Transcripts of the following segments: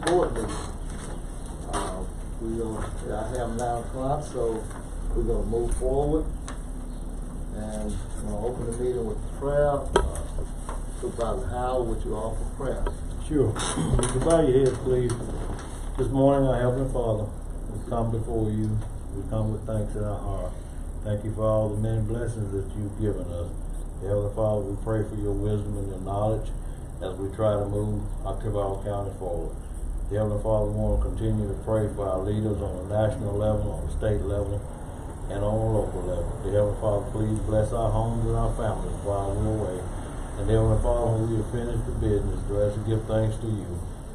importantly, I have 9 o'clock, so we're gonna move forward. And I'm gonna open the meeting with prayer. Supervisor Howard, would you offer prayer? Sure. Would you bow your heads, please? This morning, our Heavenly Father, we come before you. We come with thanks in our heart. Thank you for all the many blessings that you've given us. Heavenly Father, we pray for your wisdom and your knowledge as we try to move Octavia County forward. Heavenly Father, we want to continue to pray for our leaders on the national level, on the state level, and on the local level. Heavenly Father, please bless our homes and our families while we're away. And Heavenly Father, when we have finished the business, let us give thanks to you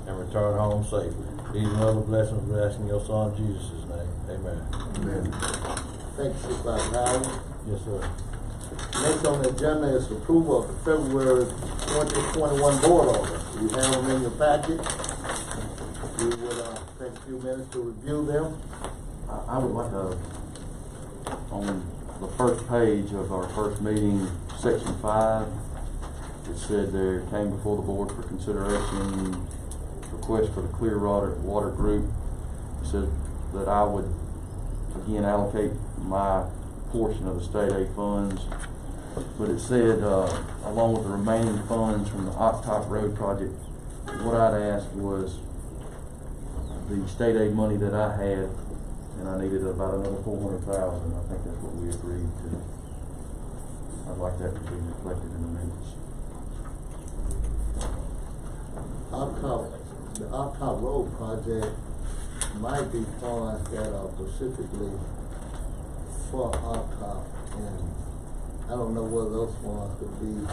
and return home safely. These and other blessings we ask in your Son Jesus' name. Amen. Amen. Thank you, Supervisor Howard. Yes, sir. Next on the agenda is approval of the February 2021 board order. You have them in your packet. We would take a few minutes to review them. I would like to, on the first page of our first meeting, section 5, it said there came before the board for consideration request for the Clear Water Group. It said that I would again allocate my portion of the state aid funds, but it said along with the remaining funds from the Octop Road project, what I'd asked was the state aid money that I had, and I needed about another $400,000. I think that's what we agreed to. I'd like that to be reflected in the minutes. The Octop Road project might be funds that are specifically for Octop, and I don't know whether those funds could be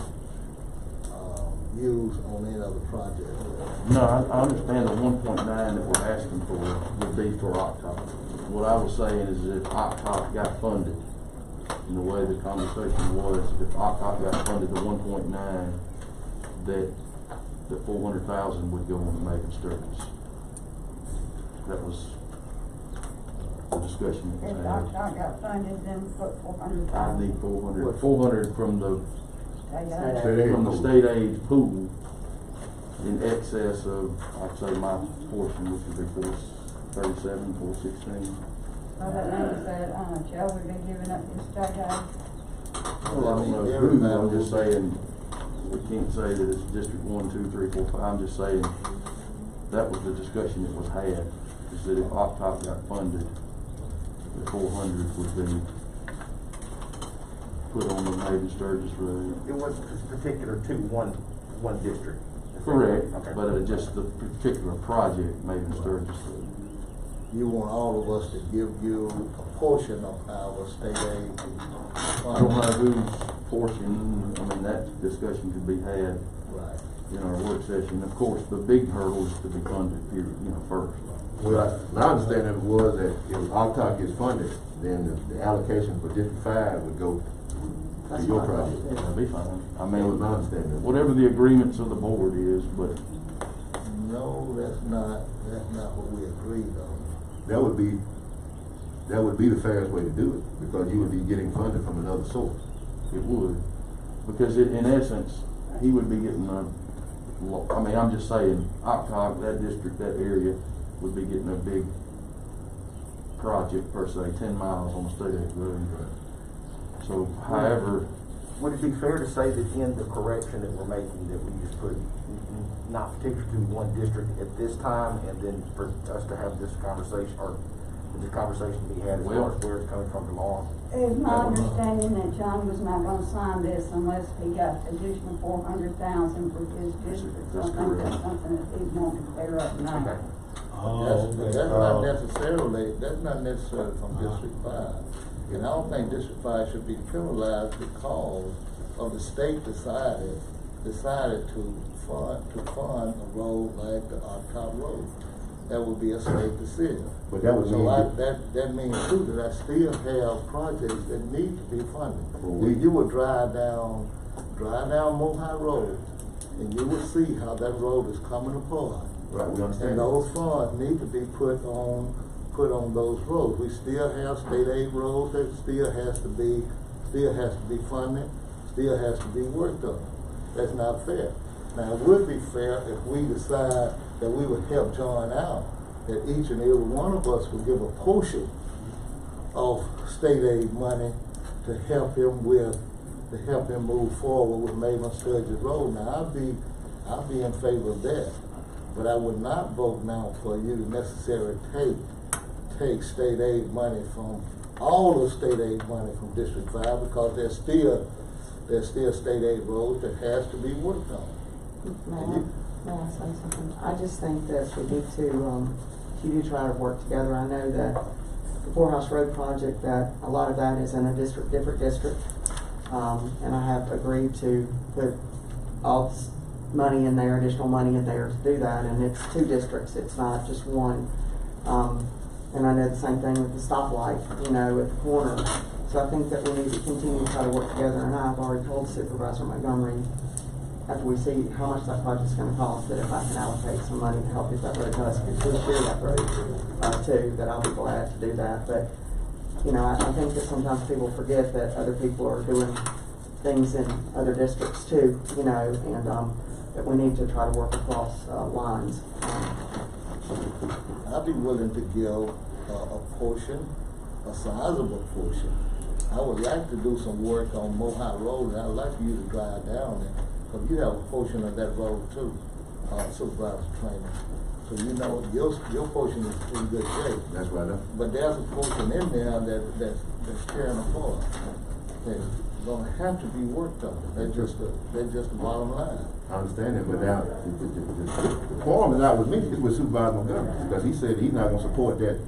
used on any other project. No, I understand the 1.9 that we're asking for would be for Octop. What I was saying is if Octop got funded, and the way the conversation was, if Octop got funded the 1.9, that the 400,000 would go on to Maven Sturgis. That was the discussion that was If had. Octop got funded, then put 400,000. I need 400. 400 from the state aid pool in excess of, I'd say, my portion, which would be 437, 416. Well, that means that Joe would be giving up his state aid. Well, I don't know who, I'm just saying, we can't say that it's District 1, 2, 3, 4, 5. I'm just saying that was the discussion that was had, is that if Octop got funded, the 400 would be put on the Maven Sturgis Road. It was particular to one district. Correct, Okay. but just the particular project, Maven Sturgis Road. You want all of us to give you a portion of our state aid. I don't know whose portion, I mean, that discussion could be had Right. in our work session. Of course, the big hurdle is to be funded, period, first. Well, my understanding was that if Octop gets funded, then the allocation for District 5 would go to your project. That'd be fine. I That was my mean, understanding. whatever the agreements of the board is, but No, that's not what we agreed on. That would be the fairest way to do it, because you would be getting funded from another source. it would. Because in essence, he would be getting I mean, I'm just saying, Octop, that district, that area, would be getting a big project per se, 10 miles on the state aid road. So, however, Would it be fair to say that in the correction that we're making, that we just put not particular to one district at this time, and then for us to have this conversation, or the conversation to be had as far as where it's coming from tomorrow? It's my understanding that John was not gonna sign this unless he got additional 400,000 for his district. So I think that's something that he's wanting to clear up now. Okay. That's not necessarily from District 5. And I don't think District 5 should be penalized because of the state decided to fund a road like the Octop Road. That would be a state decision. But that would mean that means too that I still have projects that need to be funded. Well, If you would drive down Mohai Road, and you would see how that road is coming apart. Right, we understand. And those funds need to be put on those roads. We still have state aid roads that still has to be funded, still has to be worked on. That's not fair. Now, it would be fair if we decide that we would help John out, that each and every one of us would give a portion of state aid money to help him move forward with Maven Sturgis Road. Now, I'll be in favor of that, but I would not vote now for you to necessarily take state aid money from, all of state aid money from District 5, because there's still state aid roads that has to be worked on. May I say something? I just think that we need to try to work together. I know that the Poorhouse Road project, that a lot of that is in a different district. And I have agreed to put all this money in there, additional money in there to do that, and it's 2 districts, it's not just one. And I know the same thing with the stoplight, you know, at the corner. So I think that we need to continue to try to work together, and I've already told Supervisor Montgomery, after we see how much that project's gonna cost, that if I can allocate some money to help get that road, because we share that road, too, that I'll be glad to do that. But, you know, I think that sometimes people forget that other people are doing things in other districts too, you know, and, that we need to try to work across, lines. I'd be willing to give a portion, a sizable portion. I would like to do some work on Mohawk Road, and I'd like for you to drive down there, because you have a portion of that road too, supervisor training. So you know, your portion is in good shape. That's right. But there's a portion in there that's tearing apart. That's gonna have to be worked on. That's just the bottom line. I understand that, but now, the forum is not with me, it's with Supervisor Montgomery, because he said he's not gonna support that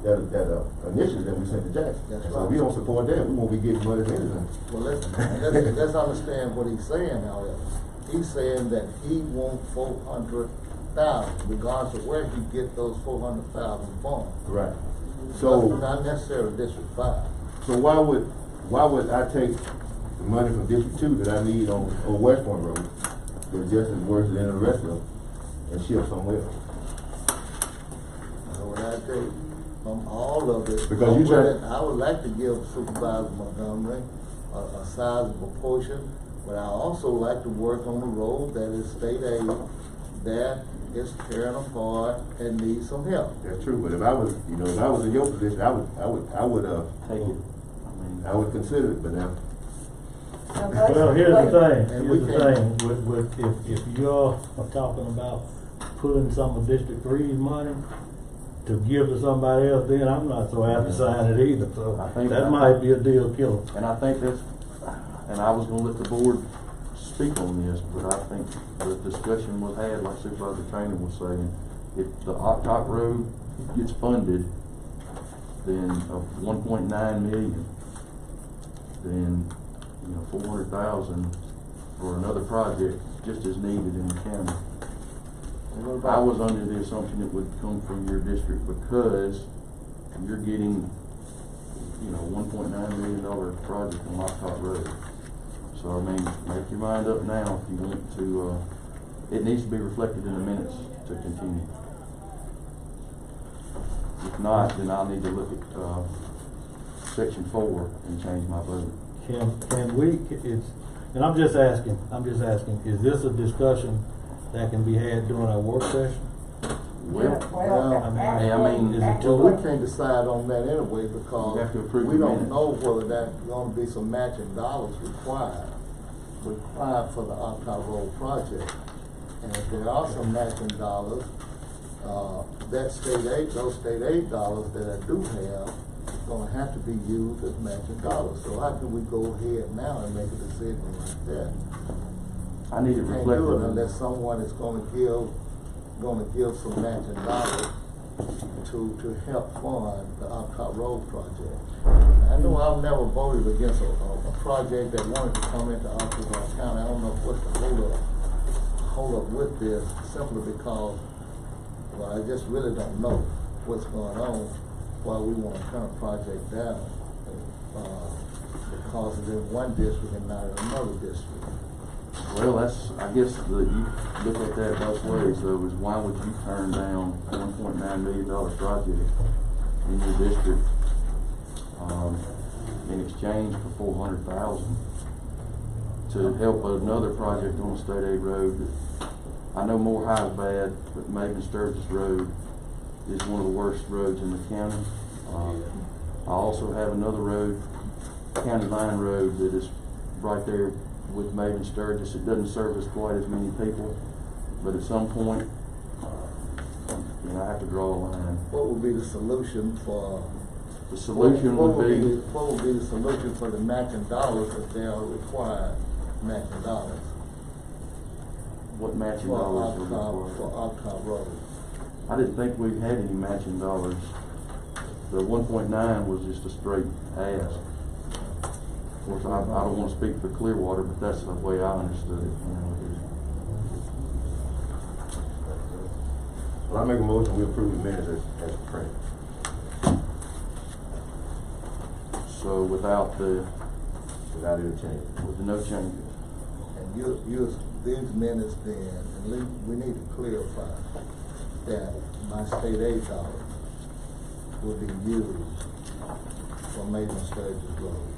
initiative that we sent to Jackson. That's So right. if we don't support that, we won't be getting money for anything. Well, let's understand what he's saying, however. He's saying that he wants 400,000, regardless of where he get those 400,000 from. Right. So, Not necessarily District 5. so why would I take the money from District 2 that I need on West Point Road, that's just as worse than the rest of them, and ship somewhere else? So what I take from all of it, Because you said- I would like to give Supervisor Montgomery a sizable portion, but I also like to work on the road that is state aid, that is tearing apart and needs some help. That's true, but if I was in your position, I would Take it. I mean, I would consider it, but now. Well, here's the thing, And we if you're talking about pulling some of District 3's money to give to somebody else, then I'm not so happy to sign it either, so I think that might be a deal killer. and I think that's, and I was gonna let the board speak on this, but I think the discussion was had, like Supervisor Trainer was saying, if the Octot Road gets funded, then of 1.9 million, then, 400,000 for another project just as needed in the county. I was under the assumption it would come from your district because you're getting, $1.9 million project on Octot Road. So, I mean, make your mind up now if you want to, it needs to be reflected in the minutes to continue. If not, then I'll need to look at, section 4 and change my vote. Can we, and I'm just asking, is this a discussion that can be had during our work session? Well, Well, is it too we late? can't decide on that anyway, because You have to approve we the don't minutes. know whether that's gonna be some matching dollars required for the Octot Road project. And if there are some matching dollars, those state aid dollars that I do have, gonna have to be used as matching dollars. So how can we go ahead now and make a decision like that? I need it Can't do it reflected. unless someone is gonna give some matching dollars to help fund the Octot Road project. I know I've never voted against a project that wanted to come into Octot County. I don't know what's the hold up with this, simply because, well, I just really don't know what's going on, why we want to turn a project down, because it's in one district and not in another district. Well, I guess you look at that both ways though, is why would you turn down a $1.9 million project in your district, in exchange for 400,000 to help another project on a state aid road that I know Moore High is bad, but Maven Sturgis Road is one of the worst roads in the county. I also have another road, County Line Road, that is right there with Maven Sturgis. It doesn't service quite as many people, but at some point, I have to draw a line. What would be the solution for? The solution what would be, what would be the solution for the matching dollars if they are required matching dollars? what matching For dollars are Alcott, required? for Alcott Road. I didn't think we had any matching dollars. The 1.9 was just a straight ask. Of course, I don't want to speak for Clearwater, but that's the way I understood it. Well, I make a motion, we approve the minutes as printed. So without the, Without any change. with the no changes. And these minutes then, and we need to clarify that my state aid dollars will be used for Maven Sturgis Road.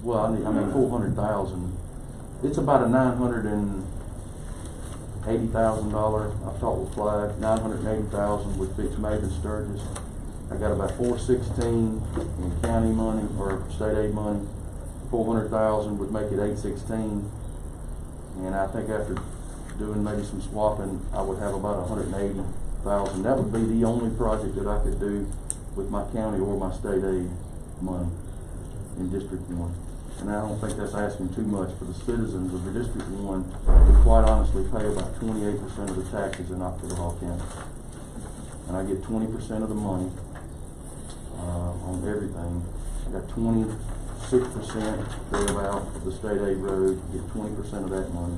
Well, I mean, 400,000. It's about a $980,000. I've talked with Clyde. 980,000 would fix Maven Sturgis. I got about 416 in county money or state aid money. 400,000 would make it 816. And I think after doing maybe some swapping, I would have about 180,000. That would be the only project that I could do with my county or my state aid money in District 1. And I don't think that's asking too much for the citizens of the District 1 who quite honestly pay about 28% of the taxes in Ocklawaha County. And I get 20% of the money on everything. I got 26% thereabout of the state aid road, get 20% of that money.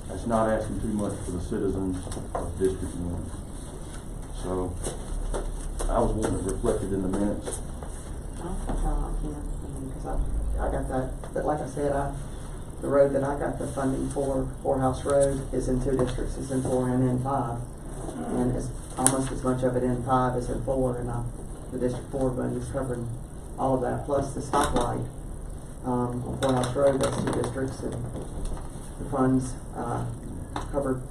That's not asking too much for the citizens of District 1. So I was wanting it reflected in the minutes. Because I got that, but like I said, the road that I got the funding for, Poorhouse Road, is in 2 districts. It's in 4 and in 5. And it's almost as much of it in 5 as in 4, and the District 4 money is covering all of that, plus the stoplight on Poorhouse Road, that's 2 districts, and the funds covered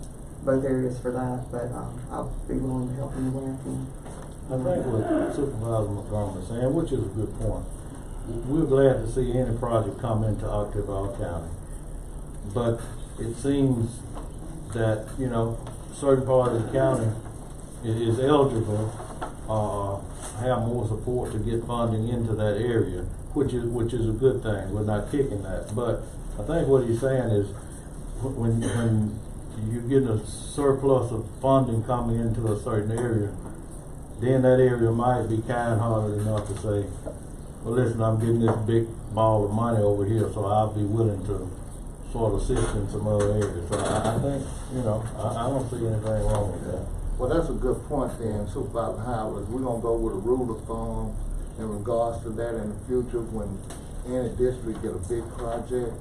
both areas for that, but I'll be willing to help any way I can. I think what Supervisor Montgomery is saying, which is a good point, we're glad to see any project come into Ocklawaha County. But it seems that, certain part of the county is eligible, have more support to get funding into that area, which is a good thing. We're not kicking that. But I think what he's saying is when you get a surplus of funding coming into a certain area, then that area might be kind-hearted enough to say, well, listen, I'm getting this big ball of money over here, so I'll be willing to sort of assist in some other areas. So I think, I don't see anything wrong with that. Well, that's a good point then, Supervisor Howard. We're gonna go with a rule of thumb in regards to that in the future when any district get a big project,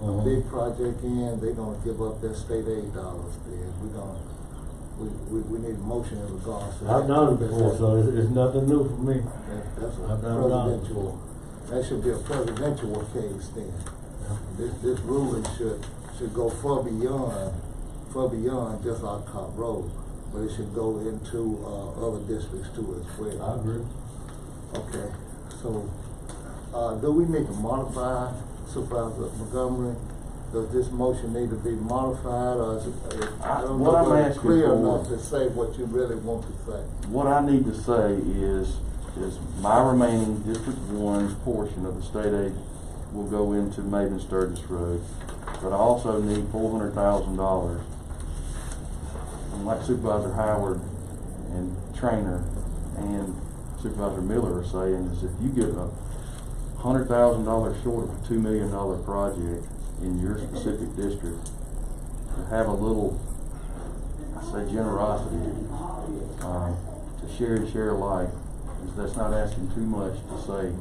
they're gonna give up their state aid dollars then. We need a motion in regards to that. I've done it before, so it's nothing new for me. That's a I've done it presidential, that should be a presidential case then. This ruling should go far beyond just Alcott Road, but it should go into other districts too as well. I agree. Okay, so do we need to modify, Supervisor Montgomery? Does this motion need to be modified, or is it, I don't know if it's clear enough to say what you really want to say? What I need to say is my remaining District 1's portion of the state aid will go into Maven Sturgis Road, but I also need $400,000. And like Supervisor Howard and Trainer and Supervisor Miller are saying, is if you get $100,000 short of a $2 million project in your specific district, to have a little, I say, generosity, to share alike, that's not asking too much to say.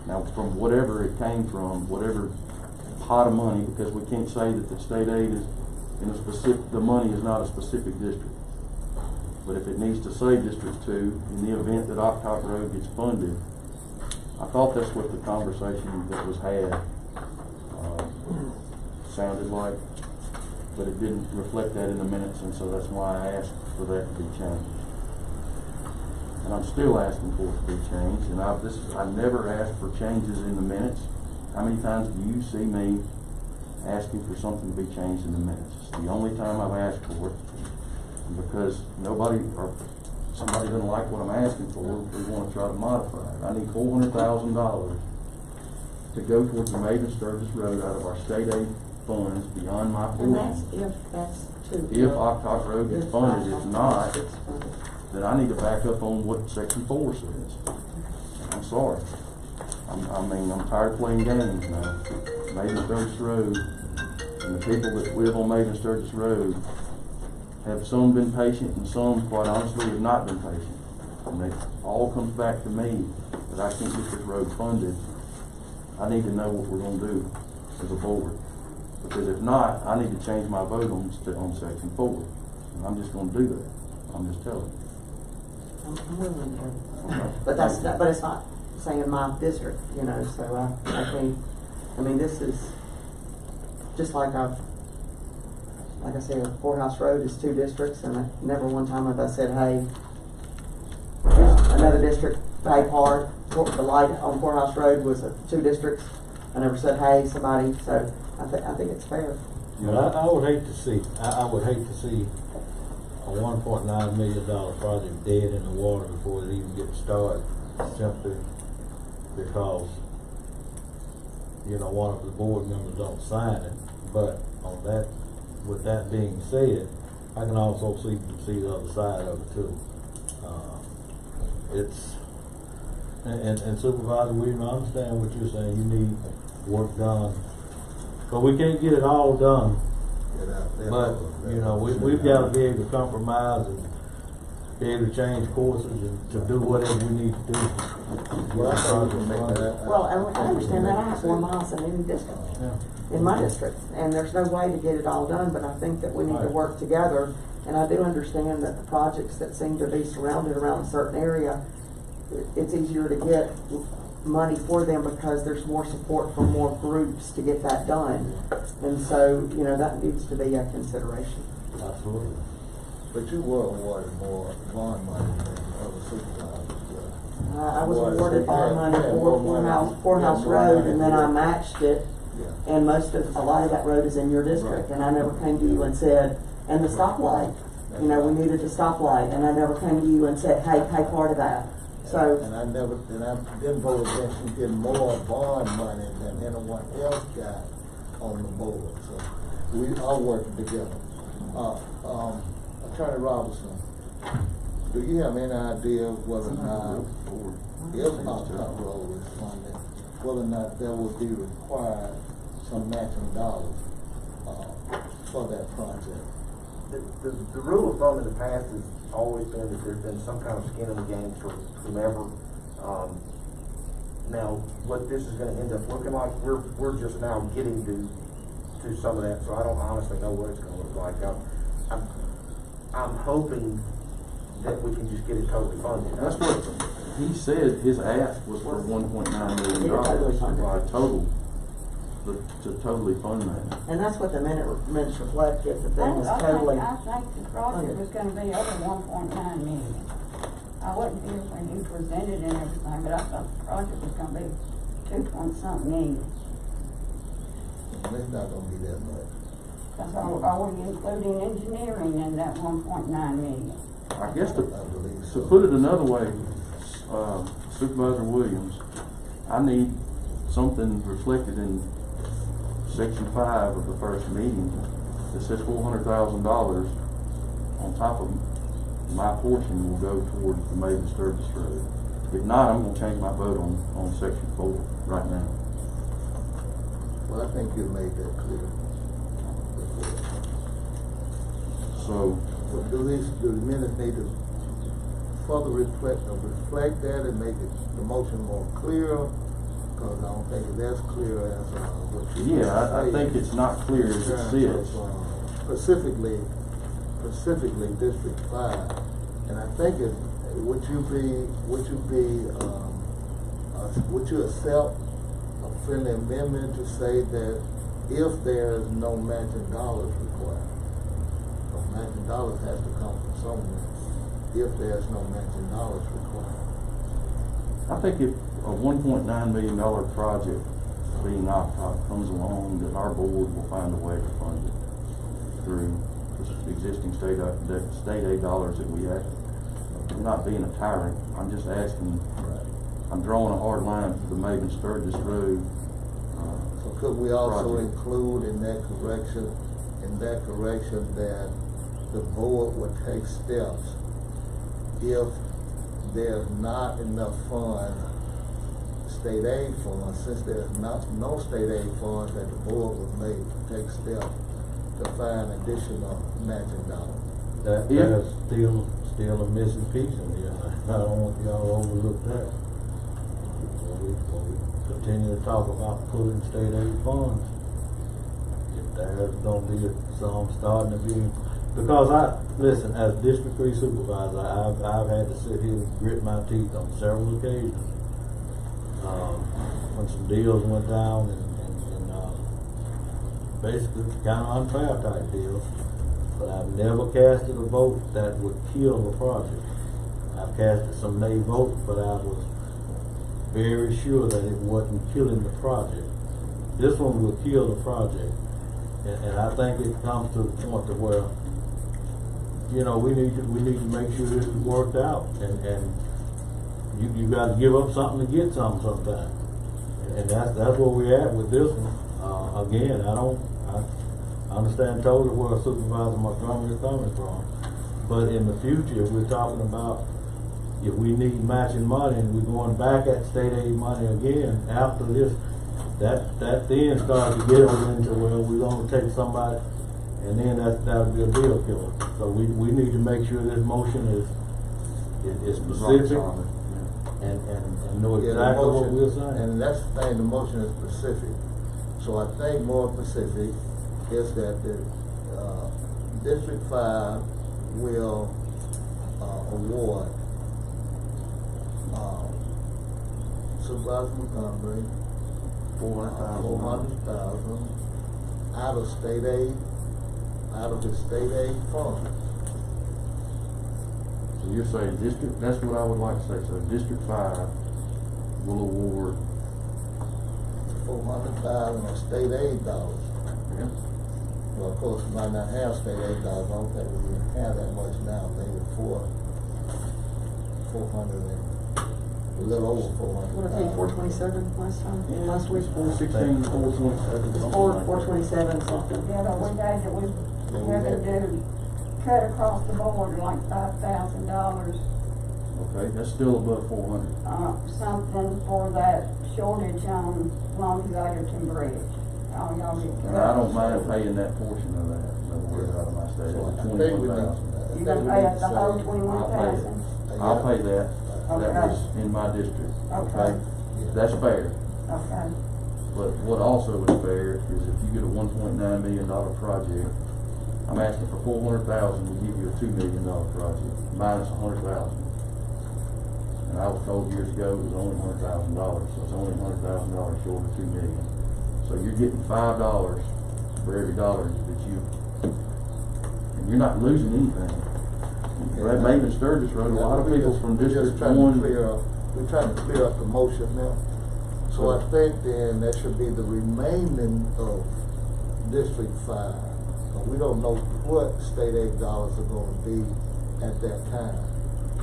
Now, from whatever it came from, whatever pot of money, because we can't say that the state aid is in a specific, the money is not a specific district. But if it needs to say District 2, in the event that Octock Road gets funded, I thought that's what the conversation that was had sounded like. but it didn't reflect that in the minutes, and so that's why I asked for that to be changed. And I'm still asking for it to be changed, and I've never asked for changes in the minutes. How many times do you see me asking for something to be changed in the minutes? It's the only time I've asked for it, because nobody, or somebody doesn't like what I'm asking for, we want to try to modify it. I need $400,000 to go towards the Maven Sturgis Road out of our state aid funds beyond my And that's portion. if that's true. If Octok Road is funded, if not, It's funded. then I need to back up on what section 4 says. I'm sorry. I'm tired of playing games now. Maven Sturgis Road, and the people that live on Maven Sturgis Road have some been patient and some, quite honestly, have not been patient. And it all comes back to me that I can't get this road funded. I need to know what we're gonna do as a board. Because if not, I need to change my vote on section 4. And I'm just gonna do that. I'm just telling you. I'm willing to. Okay. But it's not saying my district, you know, so I think, I mean, this is just like I said, Courthouse Road is 2 districts, and never one time have I said, hey, another district, pay part, the light on Courthouse Road was 2 districts. I never said, hey, somebody, so I think it's fair. But I would hate to see, I would hate to see a $1.9 million project dead in the water before it even gets started, simply because, you know, one of the board members don't sign it. But on that, with that being said, I can also see the other side of it too. And Supervisor Williams, I understand what you're saying. You need work done, but we can't get it all done. But you know, we've got to be able to compromise and be able to change courses and to do whatever we need to do. Well, I think we can make that. Well, I understand that. I have 4 miles in any district, in my district, and there's no way to get it all done, but I think that we need to work together. And I do understand that the projects that seem to be surrounded around a certain area, it's easier to get money for them because there's more support from more groups to get that done. And so, you know, that needs to be a consideration. Absolutely. But you were awarded more bond money than other supervisors. I was awarded bond money for Courthouse Road, and then I matched it. Yeah. And a lot of that road is in your district, and I never came to you and said, and the stoplight, you know, we needed a stoplight, and I never came to you and said, hey, pay part of that. So. And I didn't vote against you getting more bond money than anyone else got on the board. So we are working together. Attorney Robinson, do you have any idea whether or not, if Octok Road is funded, whether or not there will be required some matching dollars for that project? The rule of thumb in the past has always been that there's been some kind of skin in the game for whomever. Now, what this is gonna end up looking like, we're just now getting to some of that, so I don't honestly know what it's gonna look like. I'm hoping that we can just get it totally funded. That's what he said. His ask was for $1.9 million to totally fund that. And that's what the minutes reflect, if the thing was totally. I think the project was gonna be over 1.9 million. I wasn't here when he presented and everything, but I thought the project was gonna be 2.something million. It's not gonna be that much. Cause are we including engineering in that 1.9 million? I guess I believe so. to put it another way, Supervisor Williams, I need something reflected in section 5 of the first meeting that says $400,000 on top of my portion will go toward the Maven Sturgis Road. If not, I'm gonna change my vote on section 4 right now. Well, I think you made that clear. So, But do the minutes need to further reflect that and make the motion more clear? Because I don't think it's as clear as what you. yeah, I think it's not clear as it sits. Specifically District 5, and I think would you accept a friendly amendment to say that if there is no matching dollars required, required. So matching dollars has to come from somewhere, if there's no matching dollars required. I think if a $1.9 million project being Octop comes along, that our board will find a way to fund it through the existing state aid dollars that we have. I'm not being a tyrant, I'm just asking, Right. I'm drawing a hard line for the Maven Sturgis Road. So could we also Project. include in that correction that the board would take steps if there's not enough funds, state aid funds, since there's no state aid funds, that the board would take steps to find additional matching dollars. There's still a missing piece in here. I don't want y'all to overlook that. When we continue to talk about pulling state aid funds, if there's gonna be some starting to be, because listen, as District 3 supervisor, I've had to sit here and grit my teeth on several occasions. When some deals went down and basically kind of unfair type deals. But I've never casted a vote that would kill the project. I've casted some nay votes, but I was very sure that it wasn't killing the project. This one will kill the project. And I think it comes to the point to where, you know, we need to make sure this is worked out. And you gotta give up something to get something sometimes. And that's where we're at with this one. Again, I understand totally where Supervisor Montgomery is coming from. But in the future, we're talking about if we need matching money and we're going back at state aid money again after this, that then starts to get us into where we're gonna take somebody, and then that'll be a deal killer. So we need to make sure this motion is specific and know exactly what we're saying. And that's the thing, the motion is specific. So I think more specific is that the District 5 will award Supervisor Montgomery $400,000 out of state aid, out of the state aid fund. So you're saying district, that's what I would like to say, so District 5 will award. $400,000 of state aid dollars. Yeah. Well, of course, we might not have state aid dollars, I don't think we have that much now, maybe 400 and a little over 400. What, I think 427 last week? 416, 427. It's 427 something. Yeah, but we had to do, cut across the board like $5,000, Okay, that's still above 400. something for that shortage on Long Egerton Bridge. Y'all get And I don't mind paying that portion of that, in other words, out of my state, So I the think we 21,000. You gonna pay us the whole 21,000? I'll pay that, that Okay. was in my district, Okay. That's fair. Okay. But what also is fair is if you get a $1.9 million project, I'm asking for $400,000 to give you a $2 million project, minus $100,000. And I was told years ago it was only $100,000, so it's only $100,000 short of $2 million. So you're getting $5 for every dollar that you, and you're not losing anything. That Maven Sturgis Road, a lot of people from District 1. We're trying to clear up the motion now. So I think then that should be the remaining of District 5. We don't know what state aid dollars are gonna be at that time.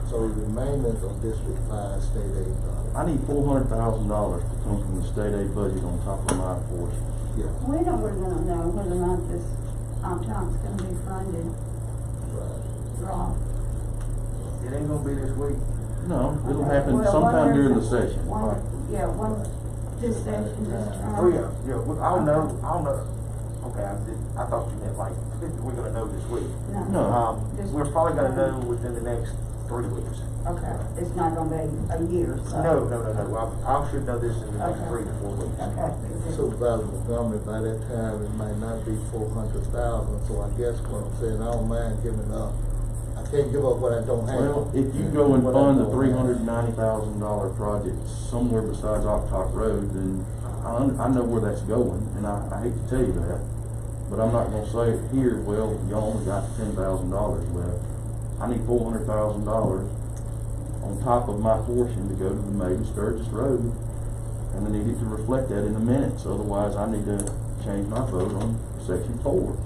So the remainder of District 5 state aid dollars. I need $400,000 to come from the state aid budget on top of my portion. Yeah. We're gonna know whether or not this Octop's gonna be funded. Right. Raw. It ain't gonna be this week. No, it'll Okay. happen Well, sometime during the one- session. This session, this term. Oh, yeah, I'll know. Okay, I thought you meant like, we're gonna know this week. No. We're probably gonna know within the next 3 weeks. Okay, it's not gonna be a year, so. No, I should know this in the next Okay. 3 to 4 weeks. Okay. Supervisor Montgomery, by that time, it might not be 400,000, so I guess what I'm saying, I don't mind giving up. I can't give up what I don't have. Well, if you go and fund the $390,000 project somewhere besides Octok Road, then I know where that's going, and I hate to tell you that. But I'm not gonna say it here, well, y'all only got $10,000 left. I need $400,000 on top of my portion to go to the Maiden Sturgis Road. And I need it to reflect that in the minutes, otherwise I need to change my vote on section 4.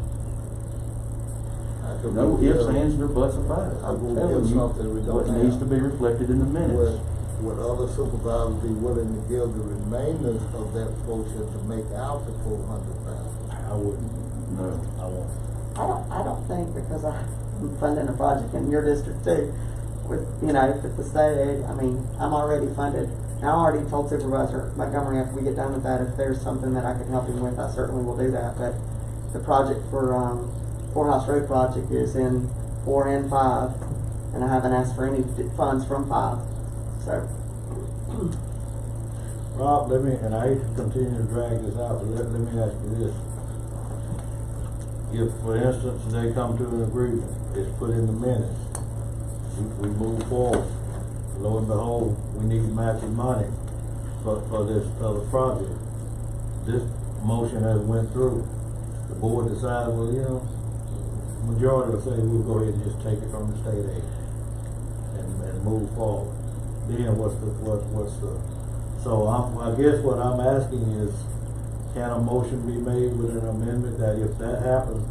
No ifs, ands, or buts about it. I I'm will telling give you something we don't what needs have. to be reflected in the minutes. Would other supervisors be willing to give the remainder of that portion to make out the 400,000? I wouldn't, No. I won't. I don't think, because I'm funding a project in your district too, with, you know, with the state aid, I mean, I'm already funded. And I already told Supervisor Montgomery after we get done with that, if there's something that I can help him with, I certainly will do that. But the project for, Poorhouse Road project is in 4 and 5, and I haven't asked for any funds from 5, so. Rob, let me, and I hate to continue to drag this out, but let me ask you this. If, for instance, they come to an agreement, it's put in the minutes, we move forward, lo and behold, we need matching money for this other project. This motion has went through, the board decided, well, you know, majority will say we'll go ahead and just take it from the state aid and move forward. Then what's the, so I guess what I'm asking is, can a motion be made with an amendment that if that happens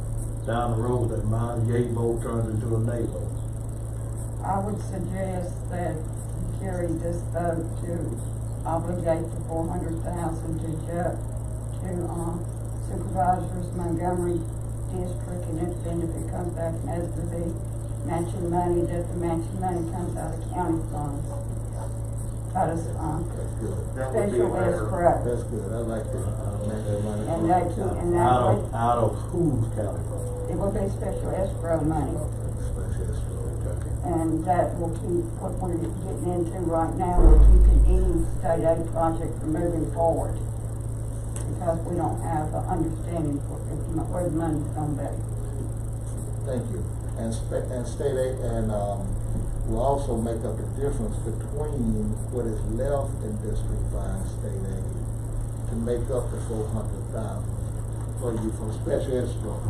down the road, that my yea vote turns into a nay vote? I would suggest that you carry this vote to obligate the 400,000 to Supervisors Montgomery District, and then if it comes back and has to be matching money, that the matching money comes out of county funds. Out of, That's good. That would be special fair. escrow. That's good, I like that. Matching money And from that the keep- county. and that- Out of whose county fund? It will be special escrow money. Special escrow. And that will keep what we're getting into right now, we're keeping any state aid project from moving forward. Because we don't have an understanding where the money's gonna be. Thank you. And state aid, and, will also make up the difference between what is left in District 5 state aid to make up the 400,000 for you from special escrow.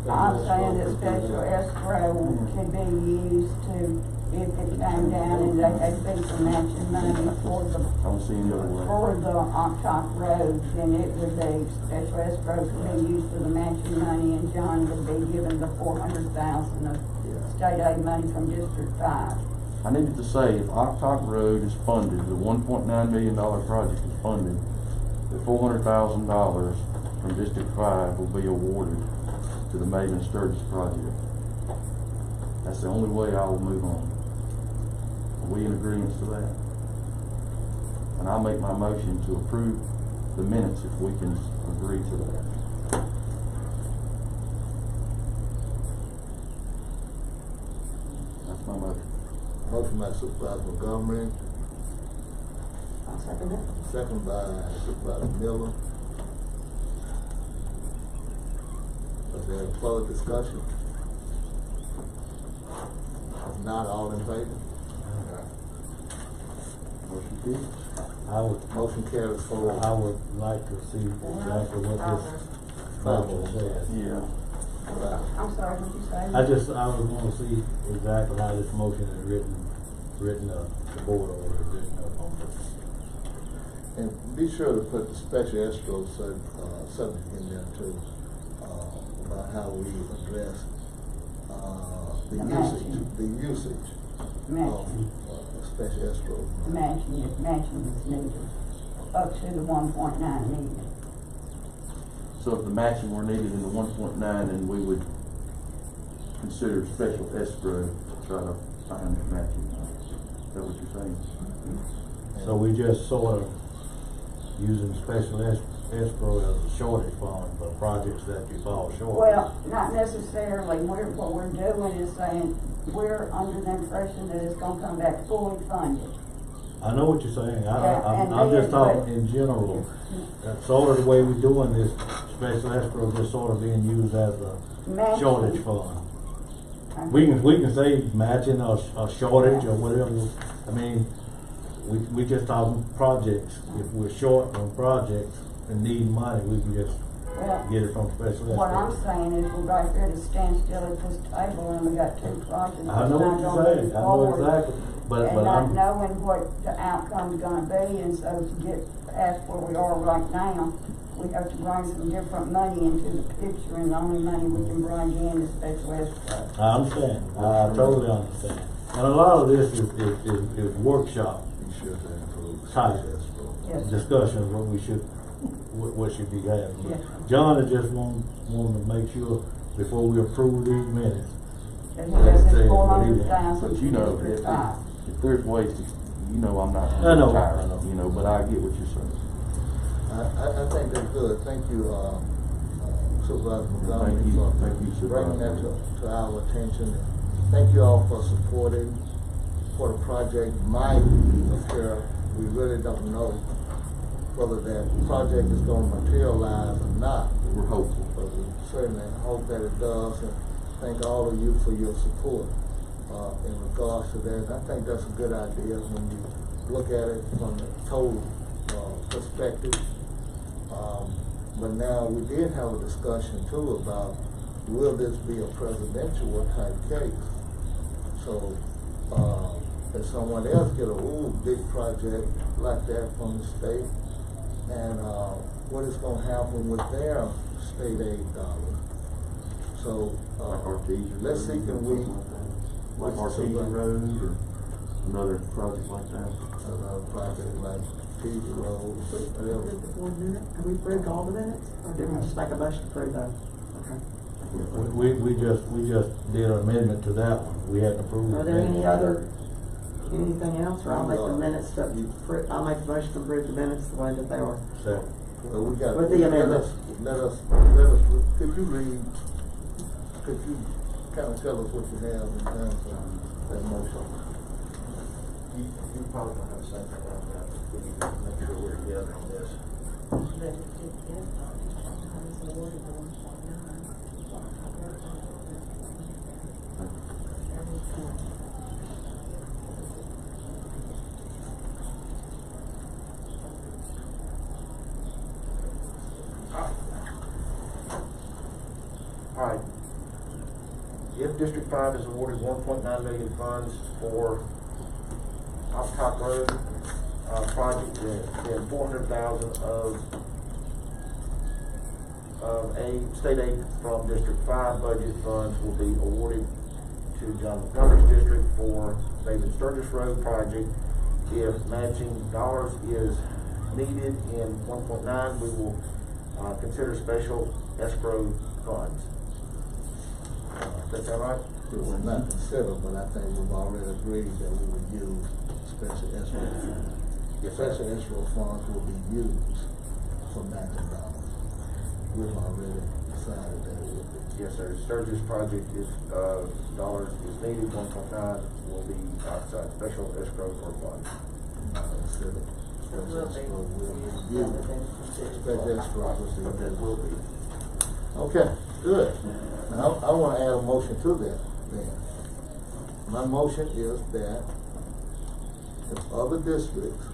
I'm saying that special escrow can be used to, if it came down and they had been some matching money for the, I don't see any other way. for the Octok Road, then it would be, special escrow could be used for the matching money, and John would be given the 400,000 of state aid money from District 5. I needed to say, if Octok Road is funded, the $1.9 million project is funded, the $400,000 from District 5 will be awarded to the Maiden Sturgis project. That's the only way I will move on. Are we in agreement to that? And I'll make my motion to approve the minutes if we can agree to that. That's my motion. Motion by Supervisor Montgomery, I'll second it. second by Supervisor Miller. Is there any further discussion? If not, all in favor? Motion carries. Motion carries forward. I would like to see exactly what this motion says. Yeah. I'm sorry, what did you say? I would wanna see exactly how this motion is written up, the board order is written up on this. And be sure to put the special escrow subject in there too, about how we address, the usage of, Matching, special escrow. matching is needed, up to the 1.9 million. So if the matching were needed in the 1.9, then we would consider special escrow to try to find that matching. Is that what you're saying? So we just sort of using special escrow as a shortage fund for projects that you fall short. Well, not necessarily, what we're doing is saying, we're under the impression that it's gonna come back fully funded. I know what you're saying, Yeah, and I'm just then, talking but- in general. That's sort of the way we're doing this, special escrow just sort of being used as a Matching. shortage fund. We can say matching or shortage or whatever, I mean, we just talking projects. If we're short on projects and need money, we can just Well, get it from special what I'm escrow. saying is we're right there to stand still at this table and we got two projects. I know what you're saying, I know exactly, but And not I'm, knowing what the outcome's gonna be, and so to get past where we are right now, we have to bring some different money into the picture, and the only money we can bring in is special escrow. I understand, I totally understand. And a lot of this is workshop You should have improved Type. successful. Yes. discussions, what should be had. Yes. John is just wanting to make sure before we approve these minutes. And he has Let's say this what he 400,000 But you know, District if, Five. if there's ways to, you know, I'm not I know, retired, I know. you know, but I get what you're saying. I think that's good. Thank you, Supervisor Montgomery, Thank you. for Thank you, bringing that Supervisor. to our attention. Thank you all for supporting, for the project might occur. We really don't know whether that project is gonna materialize or not. We're hopeful. But we certainly hope that it does, and thank all of you for your support, in regards to that. And I think that's a good idea when you look at it from the total, perspective. But now we did have a discussion too about, will this be a presidential type case? So, if someone else get a big project like that from the state, and, what is gonna happen with their state aid dollars? So, Like Artesian. let's see, can we? Like Artesian Road or another project like that. Another project like T Road, whatever. Have we approved all the minutes, or did we just make a motion to approve those? Okay. We just did an amendment to that one, we hadn't approved. Are there anything else, or I'll make the minutes I'll make the motion to approve the minutes the way that they are. Second. Well, we got. With the amendment. Let us, could you kind of tell us what you have in terms of that motion? You probably don't have the same thing on that, but we can make sure we're together on this. Alright. If District 5 is awarded 1.9 million funds for Top Road, project, then 400,000 of state aid from District 5 budget funds will be awarded to John Montgomery's district for David Sturgis Road project. If matching dollars is needed in 1.9, we will consider special escrow funds. Does that sound right? It was not considered, but I think we've already agreed that we would use special escrow funds. Special escrow funds will be used for matching dollars. We've already decided that it would be. Yes, sir. Sturgis project, if dollars is needed, 1.9 will be outside special escrow for funds. Not considered. Special escrow will be used. Special escrow will be. Okay, good. Now, I wanna add a motion to that then. My motion is that if other districts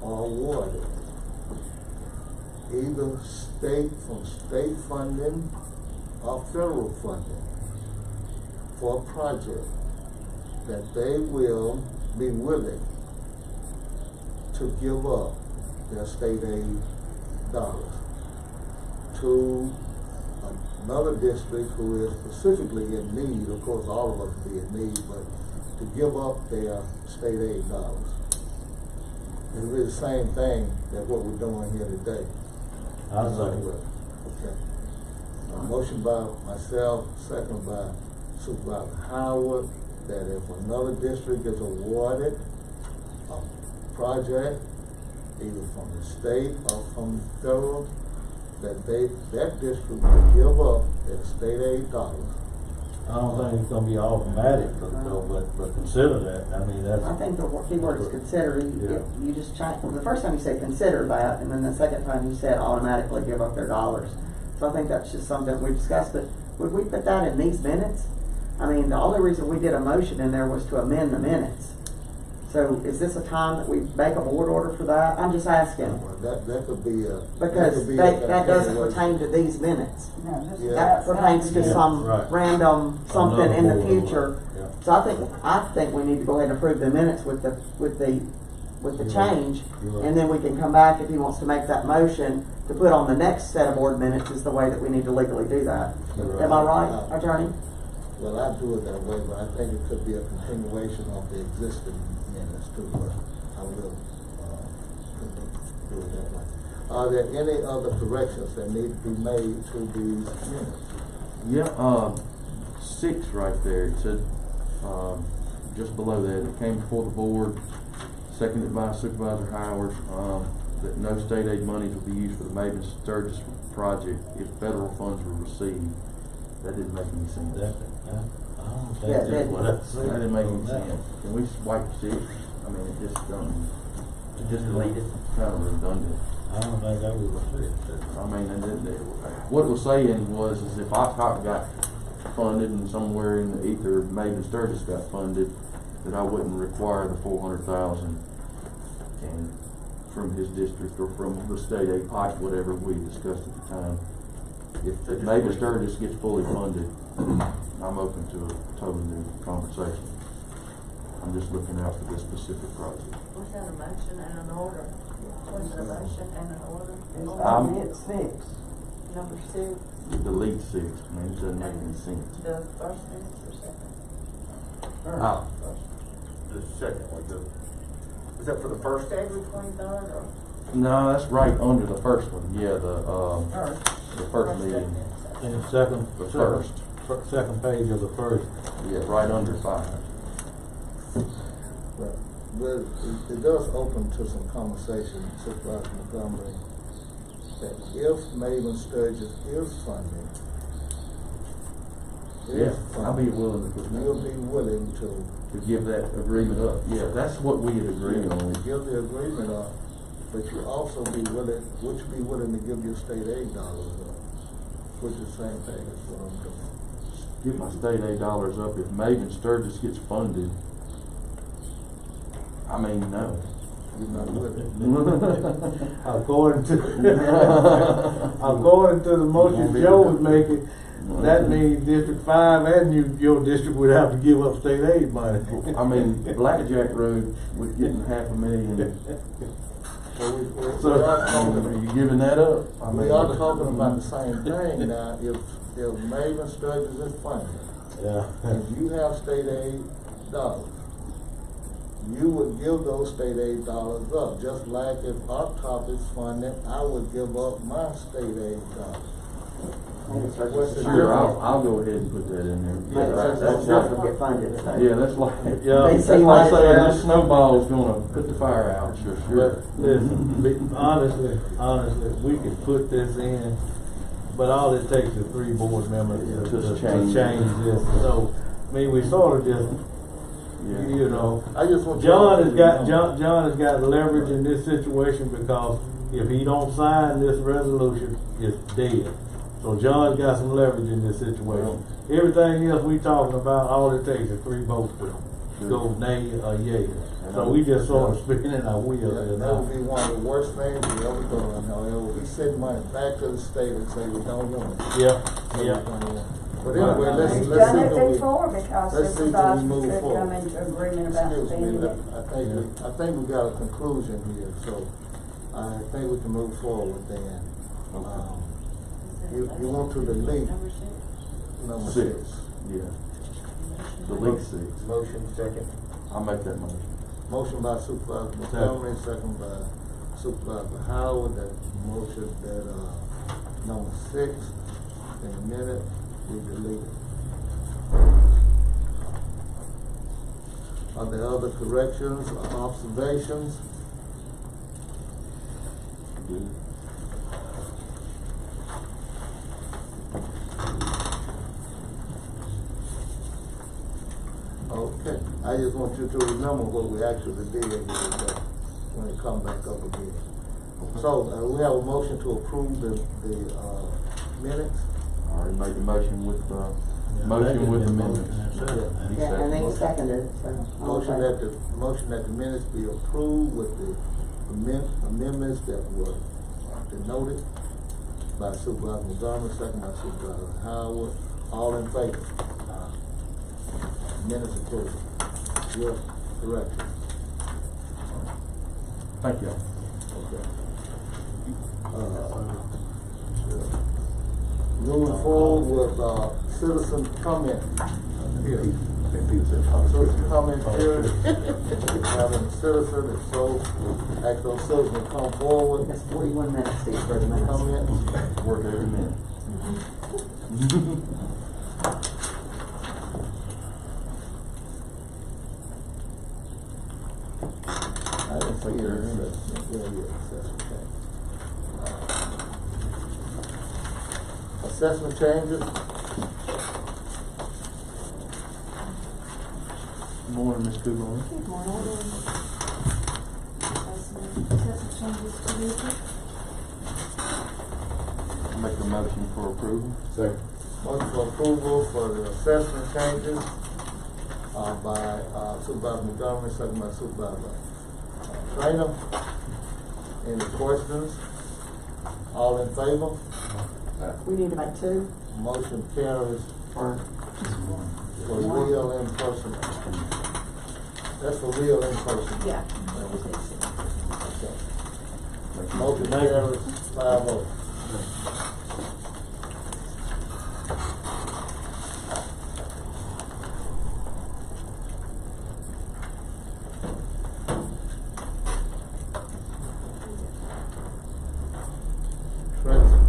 are awarded either from state funding or federal funding for a project, that they will be willing to give up their state aid dollars to another district who is specifically in need. Of course, all of us will be in need, but to give up their state aid dollars. It'll be the same thing that what we're doing here today. I'll second. Okay. A motion by myself, second by Supervisor Howard, that if another district is awarded a project, either from the state or from federal, that district will give up their state aid dollars. I don't think it's gonna be automatic, but consider that, I mean, that's. I think the key word is consider. Yeah. You just the first time you said consider that, and then the second time you said automatically give up their dollars. So I think that's just something we discussed, but would we put that in these minutes? I mean, the only reason we did a motion in there was to amend the minutes. So is this a time that we make a board order for that? I'm just asking, Well, that could be a. because that doesn't pertain to these minutes. No, this Yeah. is That pertains to Yeah. some Right. random something in the Another board future. order, yeah. So I think we need to go ahead and approve the minutes with the You're change. You're right. And then we can come back if he wants to make that motion to put on the next set of board minutes is the way that we need to legally do that. You're right. Am I right, attorney? Well, I do it that way, but I think it could be a continuation of the existing minutes too, but I will, do it that way. Are there any other corrections that need to be made to these minutes? Yeah, 6 right there, it said, just below that, it came before the board, seconded by Supervisor Howard, that no state aid monies will be used for the Maven Sturgis project if federal funds were received. That didn't make any sense. I don't think Yeah, that's that- what I said. That didn't make any on that. sense. Can we swipe 6? I mean, it just, Just delete it. kind of redundant. I don't think I would have said that. I mean, what it was saying was, is if ITOC got funded and somewhere in the ether, Maven Sturgis got funded, that I wouldn't require the 400,000 and from his district or from the state aid pipe, whatever we discussed at the time. If Maven Sturgis gets fully funded, I'm open to a totally new conversation. I'm just looking out for this specific project. Was that a motion and an order? Was it a motion and an order? It's 6. Number 6, Delete 6, I mean, it doesn't make any sense. the first minutes or second? Ah, The second one, was that for the first? February 23rd or no, that's right under the first one, yeah, first? the first meeting, In the second, the first, second page of the first. yeah, right under 5. But it does open to some conversation, Supervisor Montgomery, that if Maven Sturgis is funding, Yeah, I'll be willing to put you'll that, be willing to to give that agreement up, yeah, that's what we had agreed on. give the agreement up, but you also be willing, would you be willing to give your state aid dollars up? Which is the same thing as what I'm doing. Give my state aid dollars up if Maven Sturgis gets funded. I mean, no. You're not willing. According to the motion Joe was making, that means District 5 and your district would have to give up state aid money. I mean, Blackjack Road was getting $500,000. So we are Are talking, you giving that up? I we mean, are talking about the same thing now. If Maven Sturgis is funding, Yeah. and you have state aid dollars, you would give those state aid dollars up, just like if our top is funded, I would give up my state aid dollars. What's the Sure, difference? I'll go ahead and put that in there. Yeah, that's not gonna get funded, so. Yeah, that's like, Yeah. that's like saying this snowball's gonna put the fire out, sure. But listen, honestly, we could put this in, but all it takes is 3 board members to Just change this. So, I mean, we sort of just, Yeah. you know, I just want John has got, to- John has got leverage in this situation because if he don't sign this resolution, it's dead. So John's got some leverage in this situation. Everything else we talking about, all it takes is 3 votes to go nay or yay. So we just sort of spinning our wheels there That now. would be one of the worst things we ever done, however, we send money back to the state and say we don't want it. Yeah, We yeah. don't want it. But anyway, let's He's see done it what we. before because let's see what we supervisors move could forward. come into agreement about Excuse me, spending it. I think we got a conclusion here, so I think we can move forward then. You want to delete Number 6? number 6, 6. yeah. Delete 6. Motion, second. I'll make that motion. Motion by Supervisor Montgomery, second by Supervisor Howard, that motion that, number 6, in a minute, we delete it. Are there other corrections or observations? Good. Okay, I just want you to remember what we actually did here when it come back up again. So, we have a motion to approve the minutes. I already made the motion with, Motion with amendments. Yeah, and they seconded it, so. all in favor? Motion that the minutes be approved with the amendments that were denoted by Supervisor Montgomery, second by Supervisor Howard. All in favor? Minutes approved. Your correction. Thank you. Okay. Moving forward with, citizen comment here. Citizen comment here. Having a citizen, if so, ask those citizens to come forward. It's 41 minutes, Steve, for the minutes. Comment. Work every minute. I didn't see your assessment. Yeah, assessment changes. Good morning, Ms. Cooper. Good morning. Assessment changes to Richard. I make a motion for approval. Second. Motion for approval for the assessment changes, by, Supervisor Montgomery, second by Supervisor Trainer. Any questions? All in favor? We need to make two Motion carries for, for real in person. That's for real in person. Yeah. Okay. Motion carries 5-0.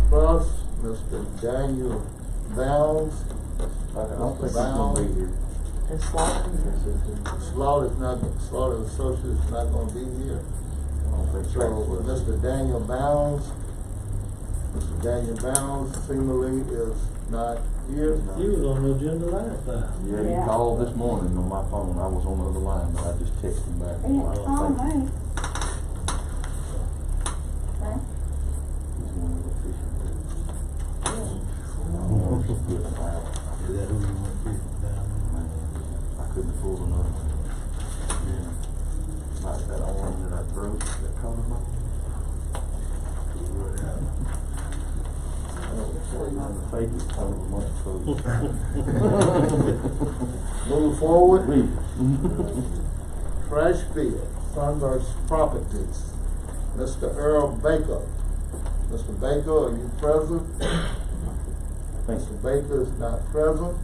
Trust, Mr. Daniel Bounds. I don't think he's gonna be here. and Slaughter. Slaughter Associates is not gonna be here. I don't think So, Mr. Daniel Bounds seemingly is not here. He was on the agenda last time. Yeah, he Yeah. called this morning on my phone. I was on the other line, but I just texted him back. He didn't call me. He's one of the officials. Is that who you want fishing down Man, I couldn't afford another one. Yeah. Like that orange that I broke, that color box. The fakest color of my Moving forward, Me. trash bill, Sunburst Properties, Mr. Earl Baker. Mr. Baker, are you present? Mr. Baker is not present.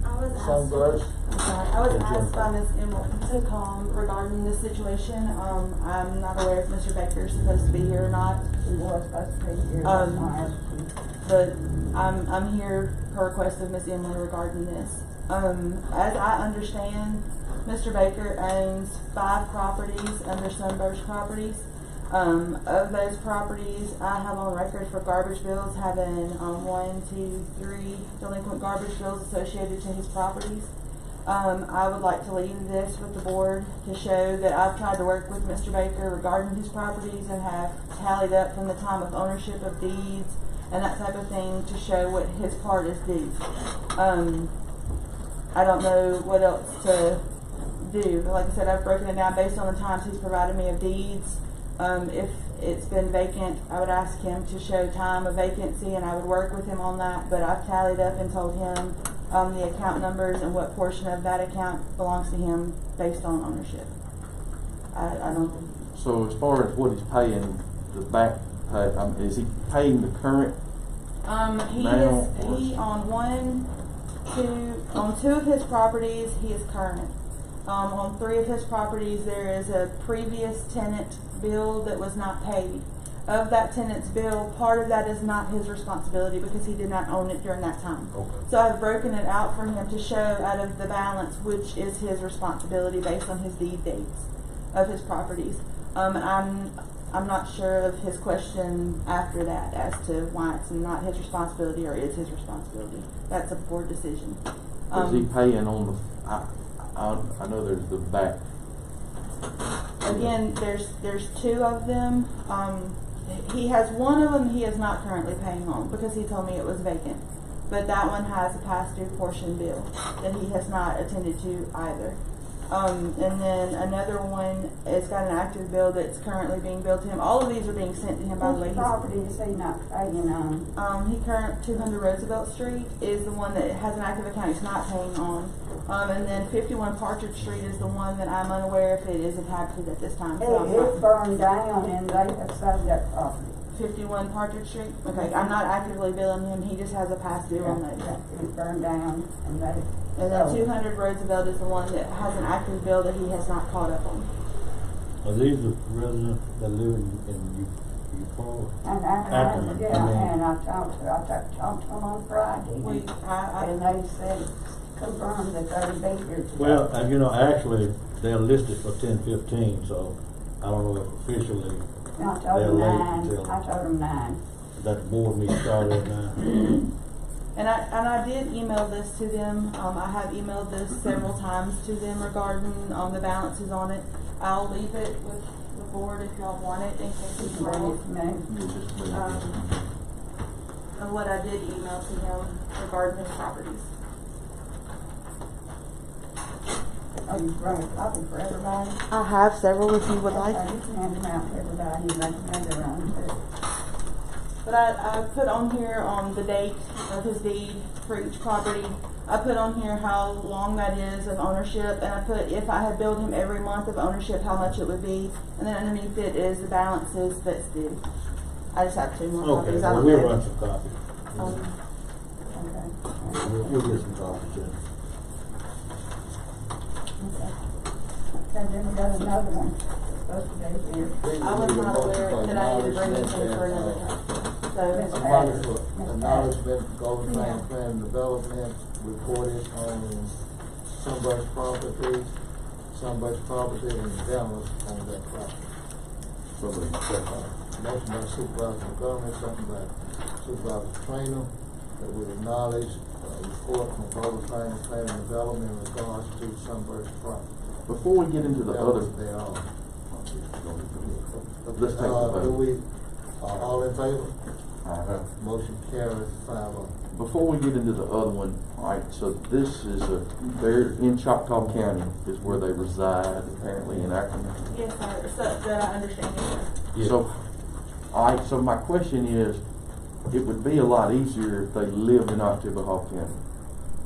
I was asked, Sunburst. I'm sorry, I was asked by Ms. Emily to call regarding this situation. I'm not aware if Mr. Baker is supposed to be here or not. He was supposed to be here, that's why I asked you. But I'm here per request of Ms. Emily regarding this. As I understand, Mr. Baker owns 5 properties under Sunburst Properties. Of those properties, I have on record for garbage bills having 1, 2, 3 delinquent garbage bills associated to his properties. I would like to leave this with the board to show that I've tried to work with Mr. Baker regarding his properties and have tallied up from the time of ownership of deeds and that type of thing to show what his part is due. I don't know what else to do. Like I said, I've broken it down based on the times he's provided me of deeds. If it's been vacant, I would ask him to show time of vacancy and I would work with him on that, but I've tallied up and told him the account numbers and what portion of that account belongs to him based on ownership. I don't. So as far as what he's paying, the back pay, is he paying the current? He on 2 of his properties, he is current. On 3 of his properties, there is a previous tenant bill that was not paid. Of that tenant's bill, part of that is not his responsibility because he did not own it during that time. Okay. So I've broken it out for him to show out of the balance which is his responsibility based on his deed dates of his properties. I'm not sure of his question after that as to why it's not his responsibility or is his responsibility. That's a board decision. Is he paying on the, I know there's the back. Again, there's 2 of them. He has one of them he is not currently paying on because he told me it was vacant. but that one has a past due portion bill that he has not attended to either. And then another one, it's got an active bill that's currently being billed to him. All of these are being sent to him, by the way. Which property is he not paying on? He current 200 Roosevelt Street is the one that has an active account he's not paying on. And then 51 Partridge Street is the one that I'm unaware if it is inhabited at this time. So It burned down and they have sold that property. 51 Partridge Street? Okay, I'm not actively billing him, he just has a past due on that. It burned down and they. And then sold. 200 Roosevelt is the one that has an active bill that he has not caught up on. Are these the residents that live in Uporo? And Ackerman, I talked to them on Friday. And they said, confirmed that they would be here today. Well, you know, actually, they're listed for 10/15, so I don't know if officially I told they're them late 9, until I told them 9. that the board meeting started at 9. And I did email this to them. I have emailed this several times to them regarding the balances on it. I'll leave it with the board if y'all want it in case it's Bring wrong. it to me. And what I did email to him regarding his properties. Oh, you bring a copy for everybody? I have several if you would like. Okay, you can hand them out to everybody and they can have their own too. But I put on here on the date of his deed for each property. I put on here how long that is of ownership, and I put if I had billed him every month of ownership, how much it would be. And then underneath it is the balances that's due. I just have 2 more Okay, copies. I well, don't we'll know. run some copies. Okay. We'll get some copies in. Okay, then we got another one supposed to be here. I was not aware that I needed to bring anything for another time. So, Acknowledgement, Golden Plain Plan Development reported on Sunburst property, and Dallas on that property. Motion by Supervisor McGovern, second by Supervisor Trainer, that we acknowledge report from Golden Plain Plan Development in regards to Sunburst property. Before we get into the other, They are. let's take the vote. All in favor? Motion carries 5-0. Before we get into the other one, alright, so this is they're in Choctaw County is where they reside, apparently in Ackerman. yes, sir. So that I understand. Yes, sir. Yeah. So, alright, so my question is, it would be a lot easier if they lived in Ottauquechee County.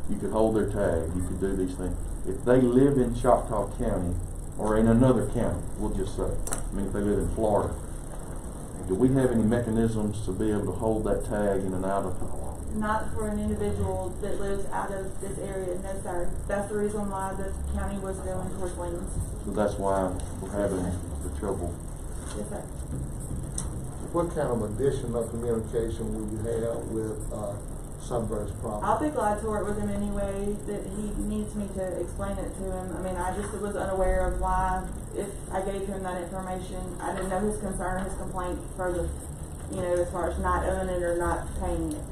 You could hold their tag, you could do these things. If they live in Choctaw County, or in another county, we'll just say, I mean, if they live in Florida, do we have any mechanisms to be able to hold that tag in and out of? Not for an individual that lives out of this area, no sir. That's the reason why the county was going towards liens. So that's why we're having the trouble. Yes, sir. What kind of additional communication will you have with Sunburst property? I'll be glad to work with him any way that he needs me to explain it to him. I mean, I just was unaware of why, if I gave him that information, I didn't know his concern, his complaint further, you know, as far as not owning it or not paying it.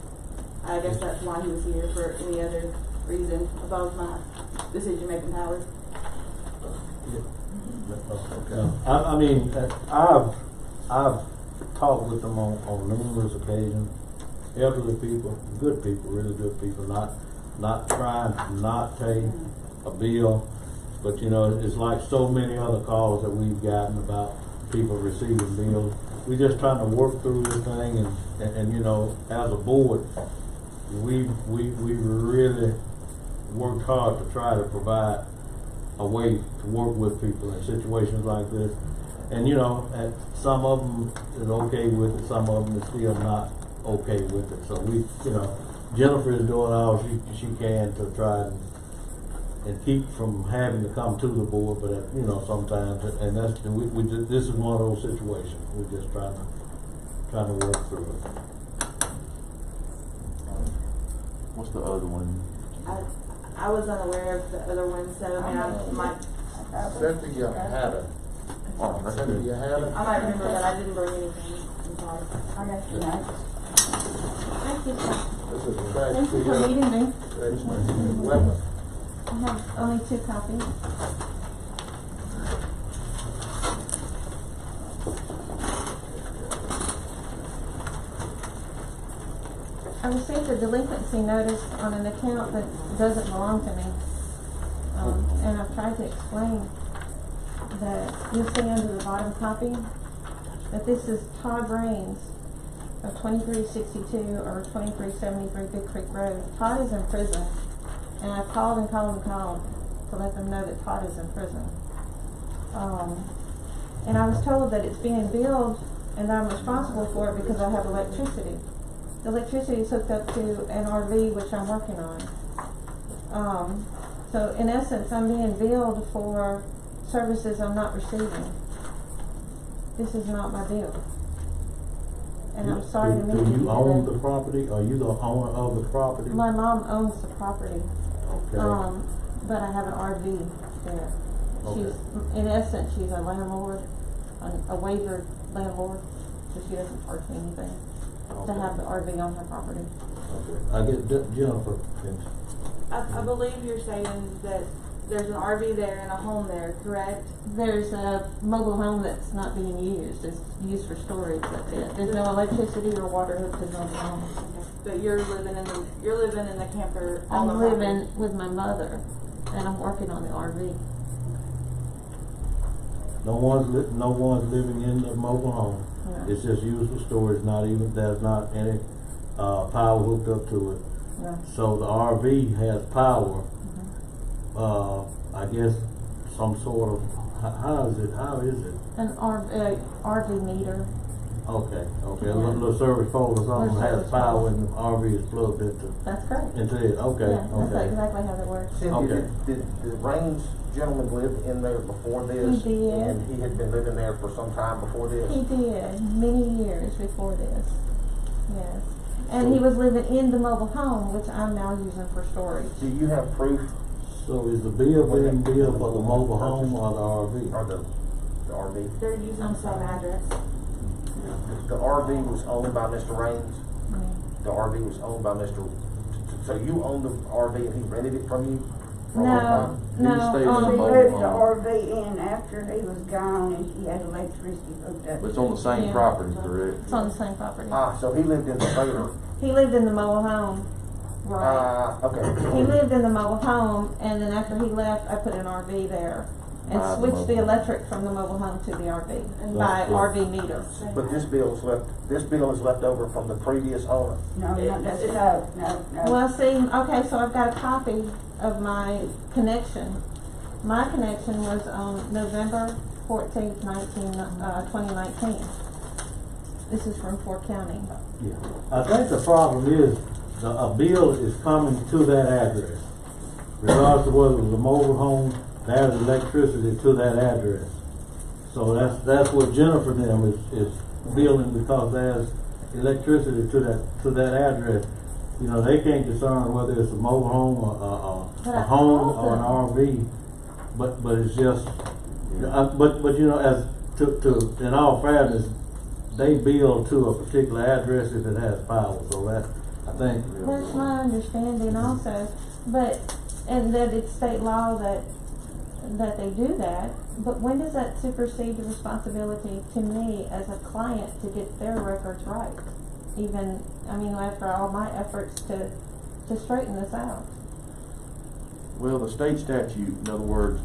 I guess that's why he was here, for any other reason above my decision-making powers. Okay. I mean, I've talked with them on numerous occasions. Elderly people, good people, really good people, not trying to not pay a bill, but you know, it's like so many other calls that we've gotten about people receiving bills. We're just trying to work through this thing, and you know, as a board, we really worked hard to try to provide a way to work with people in situations like this. And you know, and some of them is okay with it, some of them is still not okay with it. So we, you know, Jennifer is doing all she can to try and keep from having to come to the board, but you know, sometimes, and that's we just, this is one of those situations. We're just trying to work through it. What's the other one? I was unaware of the other one, so I mean, I might Cynthia Hatter. Oh, that's good. Cynthia Hatter. I might remember that I didn't bring anything. I'm sorry. I got your notes. Thank you. This is a trash Thank you for field. meeting me. Weapon. I have only 2 copies. I received a delinquency notice on an account that doesn't belong to me. And I've tried to explain that you'll see under the bottom copy that this is Todd Raines of 2362 or 2373 Big Creek Road. Todd is in prison, and I've called and called and called to let them know that Todd is in prison. And I was told that it's being billed and I'm responsible for it because I have electricity. The electricity is hooked up to an RV which I'm working on. So in essence, I'm being billed for services I'm not receiving. This is not my bill. And I'm sorry to meet you. Do you own the property? Are you the owner of the property? My mom owns the property. Okay. But I have an RV there. Okay. She's, in essence, she's a landlord, a waivered landlord, so she doesn't charge me anything to have the RV on her property. Okay. I get Jennifer. I believe you're saying that there's an RV there and a home there, correct? There's a mobile home that's not being used. It's used for storage, that's it. There's no electricity or water hooked to the mobile home. But you're living in the camper on the I'm property. living with my mother, and I'm working on the RV. No one's living in the mobile home. No. It's just used for storage. There's not any power hooked up to it. No. So the RV has power. I guess some sort of how is it? An RV meter. Okay. Yeah. A little service pole or something Little has service power pole. and the RV is plugged into That's correct. it. Okay. Yeah, that's exactly how that works. Cynthia, Okay. did the Raines gentleman live in there before this? He did. And he had been living there for some time before this? He did, many years before this. Yes. And he was living in the mobile home, which I'm now using for storage. Do you have proof, So is the bill being billed for the mobile home or the RV? or the RV? They're using the same address. The RV was owned by Mr. Raines? The RV was owned by Mr. So you own the RV and he rented it from you? for a long No, time? He stayed in the He mobile moved the home. RV in after he was gone and he had electricity hooked up. But it's on the same Yeah. property, correct? It's on the same property. So he lived in the trailer? He lived in the mobile home. Right. Okay. He lived in the mobile home, and then after he left, I put an RV there and By the switched the mobile. electric from the mobile home to the RV That's by good. RV meter. But this bill is left over from the previous owner? No, no. Well, see, okay, so I've got a copy of my connection. My connection was on November 14th, 2019. This is from Fort County. Yeah. I think the problem is a bill is coming to that address. Regardless of whether it was a mobile home, there's electricity to that address. So that's what Jennifer and them is billing, because there's electricity to that address. You know, they can't discern whether it's a mobile home or But a I home called or an RV. But it's just, but you know, as to in all fairness, they bill to a particular address if it has power. So that, I think. That's my understanding also, and that it's state law that they do that, but when does that supersede the responsibility to me as a client to get their records right? Even, after all my efforts to straighten this out. Well, the state statute, in other words,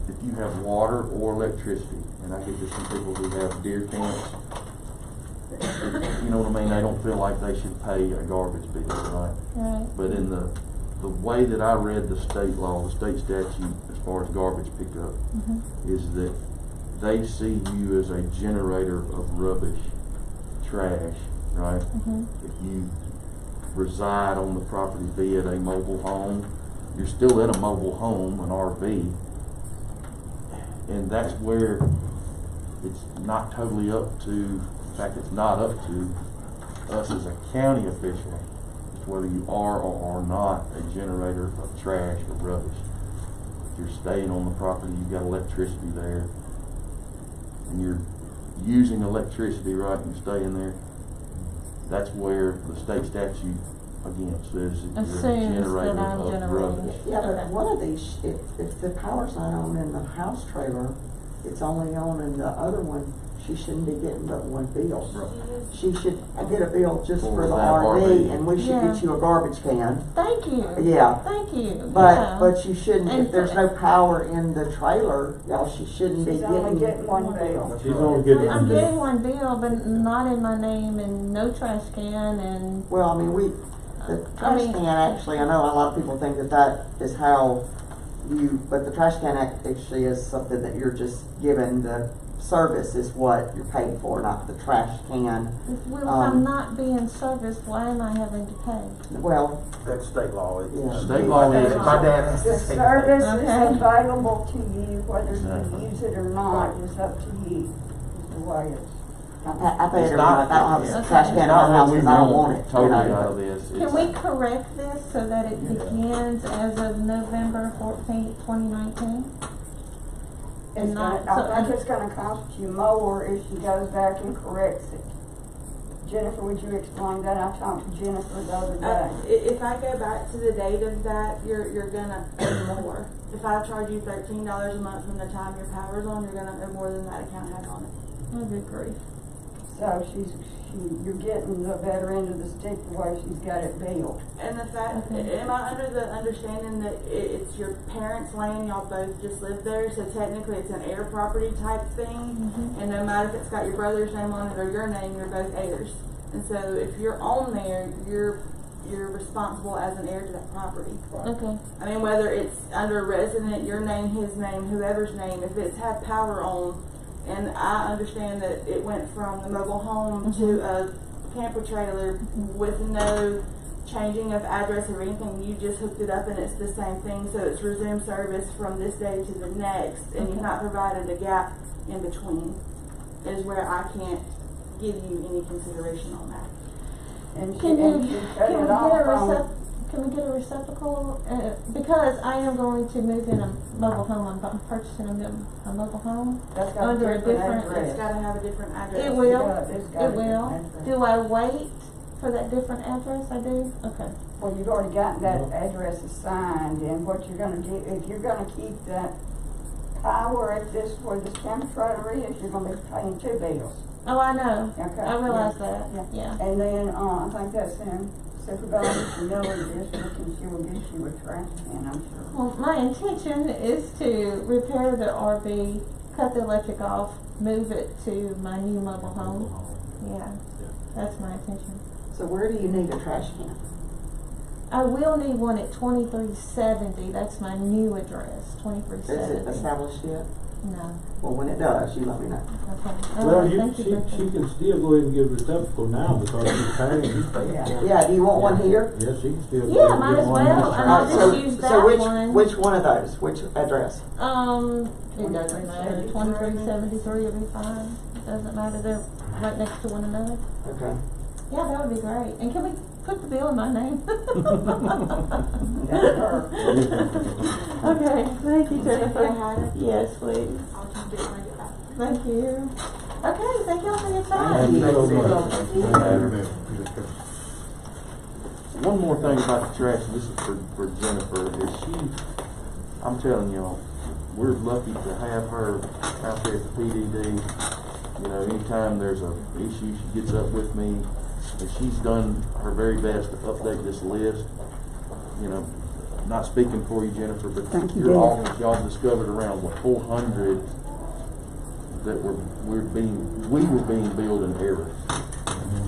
if you have water or electricity, and I get there's some people who have deer camps, you know what I mean, they don't feel like they should pay a garbage bill, right? Right. But in the way that I read the state law, the state statute, as far as garbage pickup, is that they see you as a generator of rubbish, trash, right? If you reside on the property, be it a mobile home, you're still in a mobile home, an RV, and that's where it's not totally up to, in fact, it's not up to us as a county official, as to whether you are or are not a generator of trash or rubbish. If you're staying on the property, you've got electricity there, and you're using electricity, right, and you're staying there, that's where the state statute, again, says that you're a Assumes generator that I'm of generating rubbish. it. Yeah, but one of these, if the power's not on in the house trailer, it's only on, and the other one, she shouldn't be getting but one bill. Right. She should get a bill just for the that RV, RV. and we should Yeah. get you a garbage can. Thank you. Yeah. Thank you. But you shouldn't, And if there's no power in the trailer, y'all, she shouldn't be She's only getting. getting one bill. She's only getting I'm one getting bill. one bill, but not in my name, and no trash can, and Well, I mean, the trash mean- can, actually, I know a lot of people think that is how but the trash can actually is something that you're just given. The service is what you're paying for, not the trash can. well, if I'm not being serviced, why am I having to pay? Well, That's state law. Yeah. State law is. My dad has The to say service that. Okay. is available to you, whether Exactly. you use it or not, is up to you, is the way it's. I pay it every It's month. not- I don't have it's a trash can in Not my house what we because I don't want it. Totally you out know. of this. Can It's- we correct this so that it begins as of November 14th, 2019? It's And not, gonna, I think it's gonna cost you more if she goes back and corrects it. Jennifer, would you explain that? I talked to Jennifer the other day. If I go back to the date of that, you're gonna owe more. If I charge you $13 a month from the time your power's on, you're gonna owe more than that account has on it. oh, good grief. So you're getting the better end of the stick the way she's got it billed. And the fact, Okay. am I under the understanding that it's your parents' land, y'all both just live there, so technically it's an heir property type thing? Mhm. And no matter if it's got your brother's name on it or your name, you're both heirs. And so if you're on there, you're responsible as an heir to that property. Okay. I mean, whether it's under resident, your name, his name, whoever's name, if it's had power on, and I understand that it went from the mobile home to a camper trailer with no changing of address or anything, you just hooked it up and it's the same thing, so it's resumed service from this day to the next, and you've not provided a gap in between, is where I can't give you any consideration on that. And Can and you, she cut can we it get off a on. can we get a receptacle? Because I am going to move in a mobile home. I'm purchasing a mobile home. That's got under a a different different- address. It's gotta have a different address. It will. It's got a It will. different address. Do I wait for that different address? I do? Okay. Well, you've already got that address assigned, and what you're gonna do, if you're gonna keep that power at this, where this camper trailer is, you're gonna be paying two bills. Oh, I know. Okay. I realize Yeah. that. Yeah. And then, I think that's in Supervisor Miller District, and she will get you a trash can, I'm sure. Well, my intention is to repair the RV, cut the electric off, move it to my new mobile home. Yeah. That's my intention. So where do you need a trash can? I will need one at 2370. That's my new address. Is it 2370. established yet? No. Well, when it does, you let me know. Okay. Well, Thank you, she Richard. can still go ahead and get a receptacle now because she's paying. Yeah. Yeah, do you want one here? Yeah, she can still. go Yeah, ahead and might get as one well, in and I'll the just trash. use So that which, one. which one of those? Which address? It doesn't matter. 2373 will be fine. It doesn't matter. They're right next to one another. Okay. Yeah, that would be great. And can we put the bill in my name? That's her. Okay, thank you, Jennifer. You had it? Yes, please. I'll change it when I get back. Thank you. Okay, thank y'all for your Thank time. you so Thank much. One more thing about the trash, and this is for Jennifer, is I'm telling y'all, we're lucky to have her out there at the PDD. You know, anytime there's an issue, she gets up with me, and she's done her very best to update this list. You know, not speaking for you, Jennifer, but Thank you, your Jennifer. office, y'all discovered around, 400 that we were being billed in error.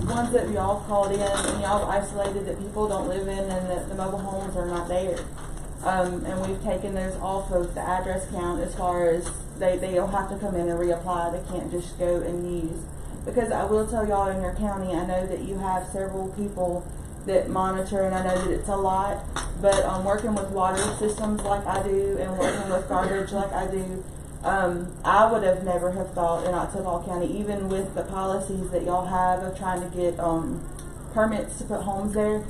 Ones that y'all called in and y'all isolated that people don't live in and that the mobile homes are not there. And we've taken those off of the address count as far as they'll have to come in and reapply. They can't just go and use. Because I will tell y'all in your county, I know that you have several people that monitor, and I know that it's a lot, but working with water systems like I do and working with garbage like I do, I would have never have thought in Ottawa County, even with the policies that y'all have of trying to get permits to put homes there,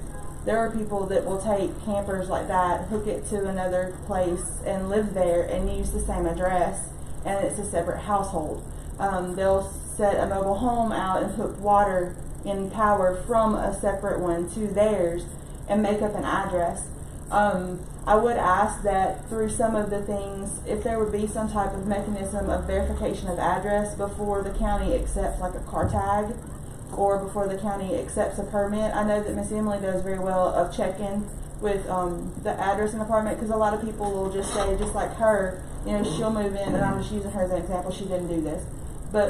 there are people that will take campers like that, hook it to another place and live there and use the same address, and it's a separate household. They'll set a mobile home out and hook water and power from a separate one to theirs and make up an address. I would ask that through some of the things, if there would be some type of mechanism of verification of address before the county accepts like a car tag or before the county accepts a permit. I know that Miss Emily does very well of checking with the address and apartment, because a lot of people will just say, just like her, you know, she'll move in, and I'm just using her as an example, she didn't do this. But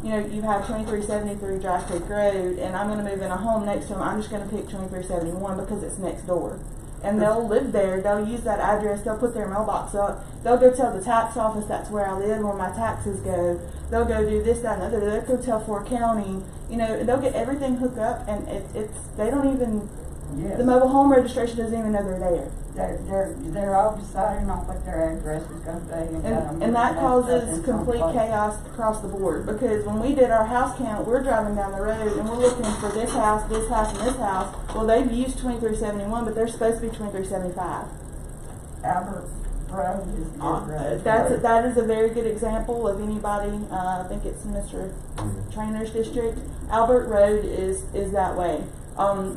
you know, you have 2373 Dry Creek Road, and I'm going to move in a home next to them. I'm just going to pick 2371 because it's next door. And they'll live there, they'll use that address, they'll put their mailbox up, they'll go tell the tax office that's where I live, where my taxes go, they'll go do this, that, and the other, they'll go tell Fort County, you know, they'll get everything hooked up, and it's they don't even, Yes. the mobile home registration doesn't even know they're there. They're all deciding on what their address is gonna be. And that causes complete chaos across the board, because when we did our house count, we're driving down the road and we're looking for this house, and this house. Well, they've used 2371, but they're supposed to be 2375. Albert Road is That is a very good example of anybody. I think it's Mr. Trainer's district. Albert Road is that way.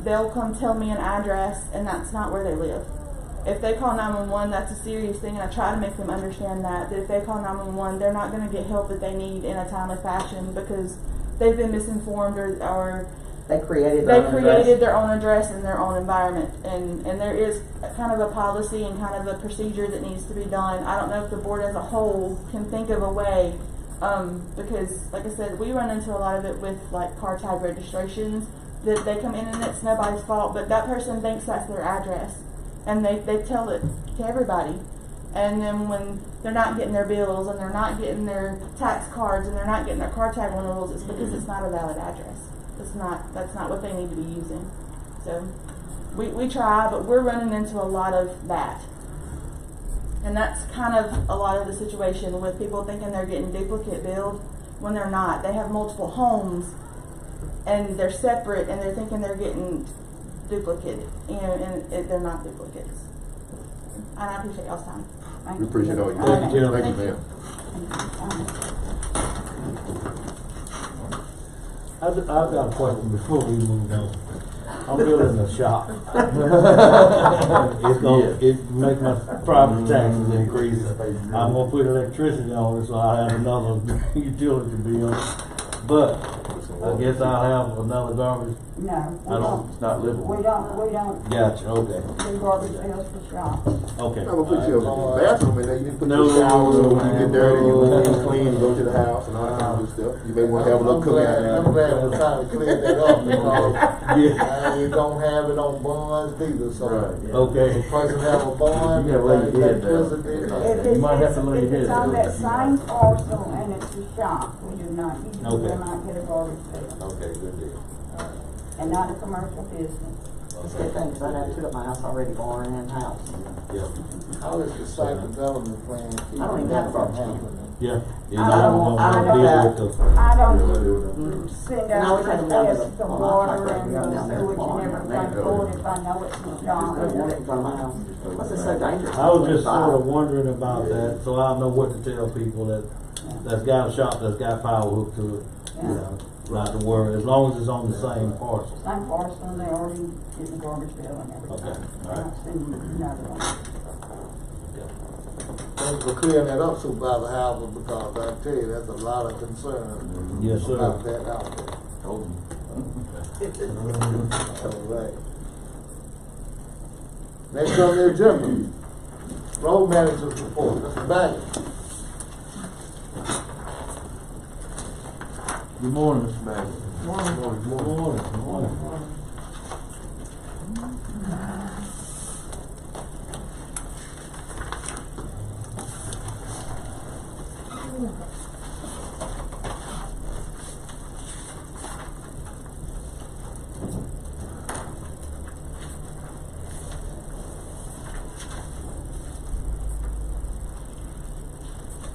They'll come tell me an address, and that's not where they live. If they call 911, that's a serious thing, and I try to make them understand that if they call 911, they're not going to get help that they need in a timely fashion because they've been misinformed or They created their own address in their own environment, and there is kind of a policy and kind of a procedure that needs to be done. I don't know if the board as a whole can think of a way, because like I said, we run into a lot of it with like car tag registrations that they come in and it's nobody's fault, but that person thinks that's their address, and they tell it to everybody. And then when they're not getting their bills and they're not getting their tax cards and they're not getting their car tag renewals, it's because it's not a valid address. That's not what they need to be using. So we try, but we're running into a lot of that. And that's kind of a lot of the situation with people thinking they're getting duplicate billed when they're not. They have multiple homes and they're separate and they're thinking they're getting duplicate, you know, and they're not duplicates. And I appreciate y'all's time. We appreciate all your Thank you, Thank you, ma'am. I've got a question before we move on. I'm building a shop. It make my property taxes increase. I'm gonna put electricity on it, so I have another utility bill. But I guess I'll have another garbage. No, we I don't- don't. It's not livable. We don't Gotcha, okay. do garbage bills for shops. Okay. I'm gonna put your bathroom in there, you need to put No, your shower, so when you no, get dirty, you no. can clean, and go to the house and all that kind of stuff. You may wanna have a little cookout I'm now. glad we're trying to clear that up because Yeah. you don't have it on bonds either, so. Right. Okay. If a person have a bond, You gotta lay your head down. electricity, You might have to lay your head If it's on down. that same parcel and it's a shop, we do not, you Okay. will not get a garbage bill. Okay, good deal. And not a commercial business. It's a good thing, because I have two at my house already, barn and house. Yeah. how is the site development plan keep I don't even that have from garbage. happening? Yeah. You I know, don't- I'm gonna deal with those. I don't send And I out always have them down requests there for on my water property, and down there, sewage and barn, everything there. for it if I know it's a I don't shop. want it in front of my house. Plus, it's so dangerous. I was just sort of wondering about that, so I know what to tell people that's got a shop that's got power hooked to it. You know, not to worry, as long as it's on the same parcel. Same parcel, and they already get the garbage bill and everything. Okay, all right. Not sending another one. Thanks for clearing that up, Supervisor Howard, because I tell you, there's a lot of concern Yes, sir. about that out there. Told you. All right. Next on the agenda, road manager's report, Mr. Baggett. Good morning, Mr. Bagley. Good morning.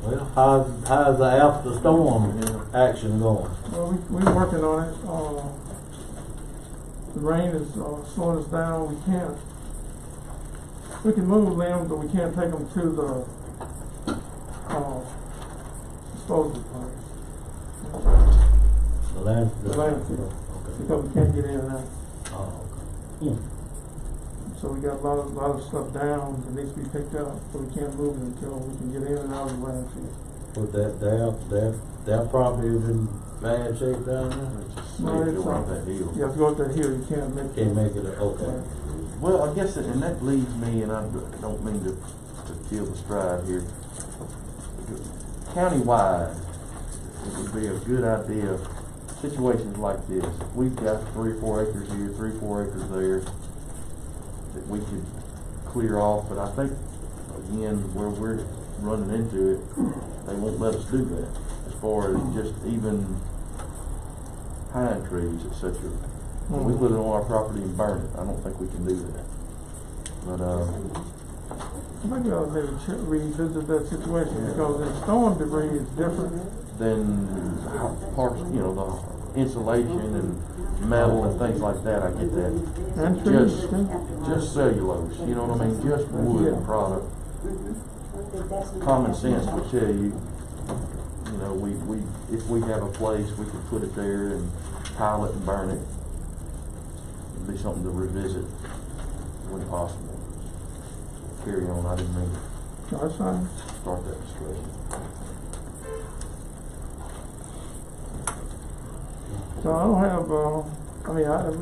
Well, how's the after storm action going? Well, we're working on it. The rain is slowing us down. We can move limbs, but we can't take them to the disposal place. The landfill? The landfill. Okay. Because we can't get in and out. Oh, okay. So we got a lot of stuff down that needs to be picked up, so we can't move it until we can get in and out of the landfill. But that property is in bad shape down there? No, If you it's, want that hill. you have to go up that hill, you can't make it. Can't make it, okay. Well, I guess, and that leads me, and I don't mean to kill the stride here. Countywide, it would be a good idea, situations like this, if we've got 3 or 4 acres here, 3 or 4 acres there, that we could clear off, but I think, again, where we're running into it, they won't let us do that, as far as just even pine trees, etc. If we put it on our property and burn it, I don't think we can do that. But, Maybe I'll maybe revisit that situation, because in storm debris is different. then parts, the insulation and metal and things like that, I get that. And trees, Just cellulose, you know what I mean? Just wood Yeah. product. Common sense would tell you, we if we have a place, we could put it there and pile it and burn it. It'd be something to revisit when possible. Carry on, I didn't mean No, that's fine. to start that discussion. So I don't have,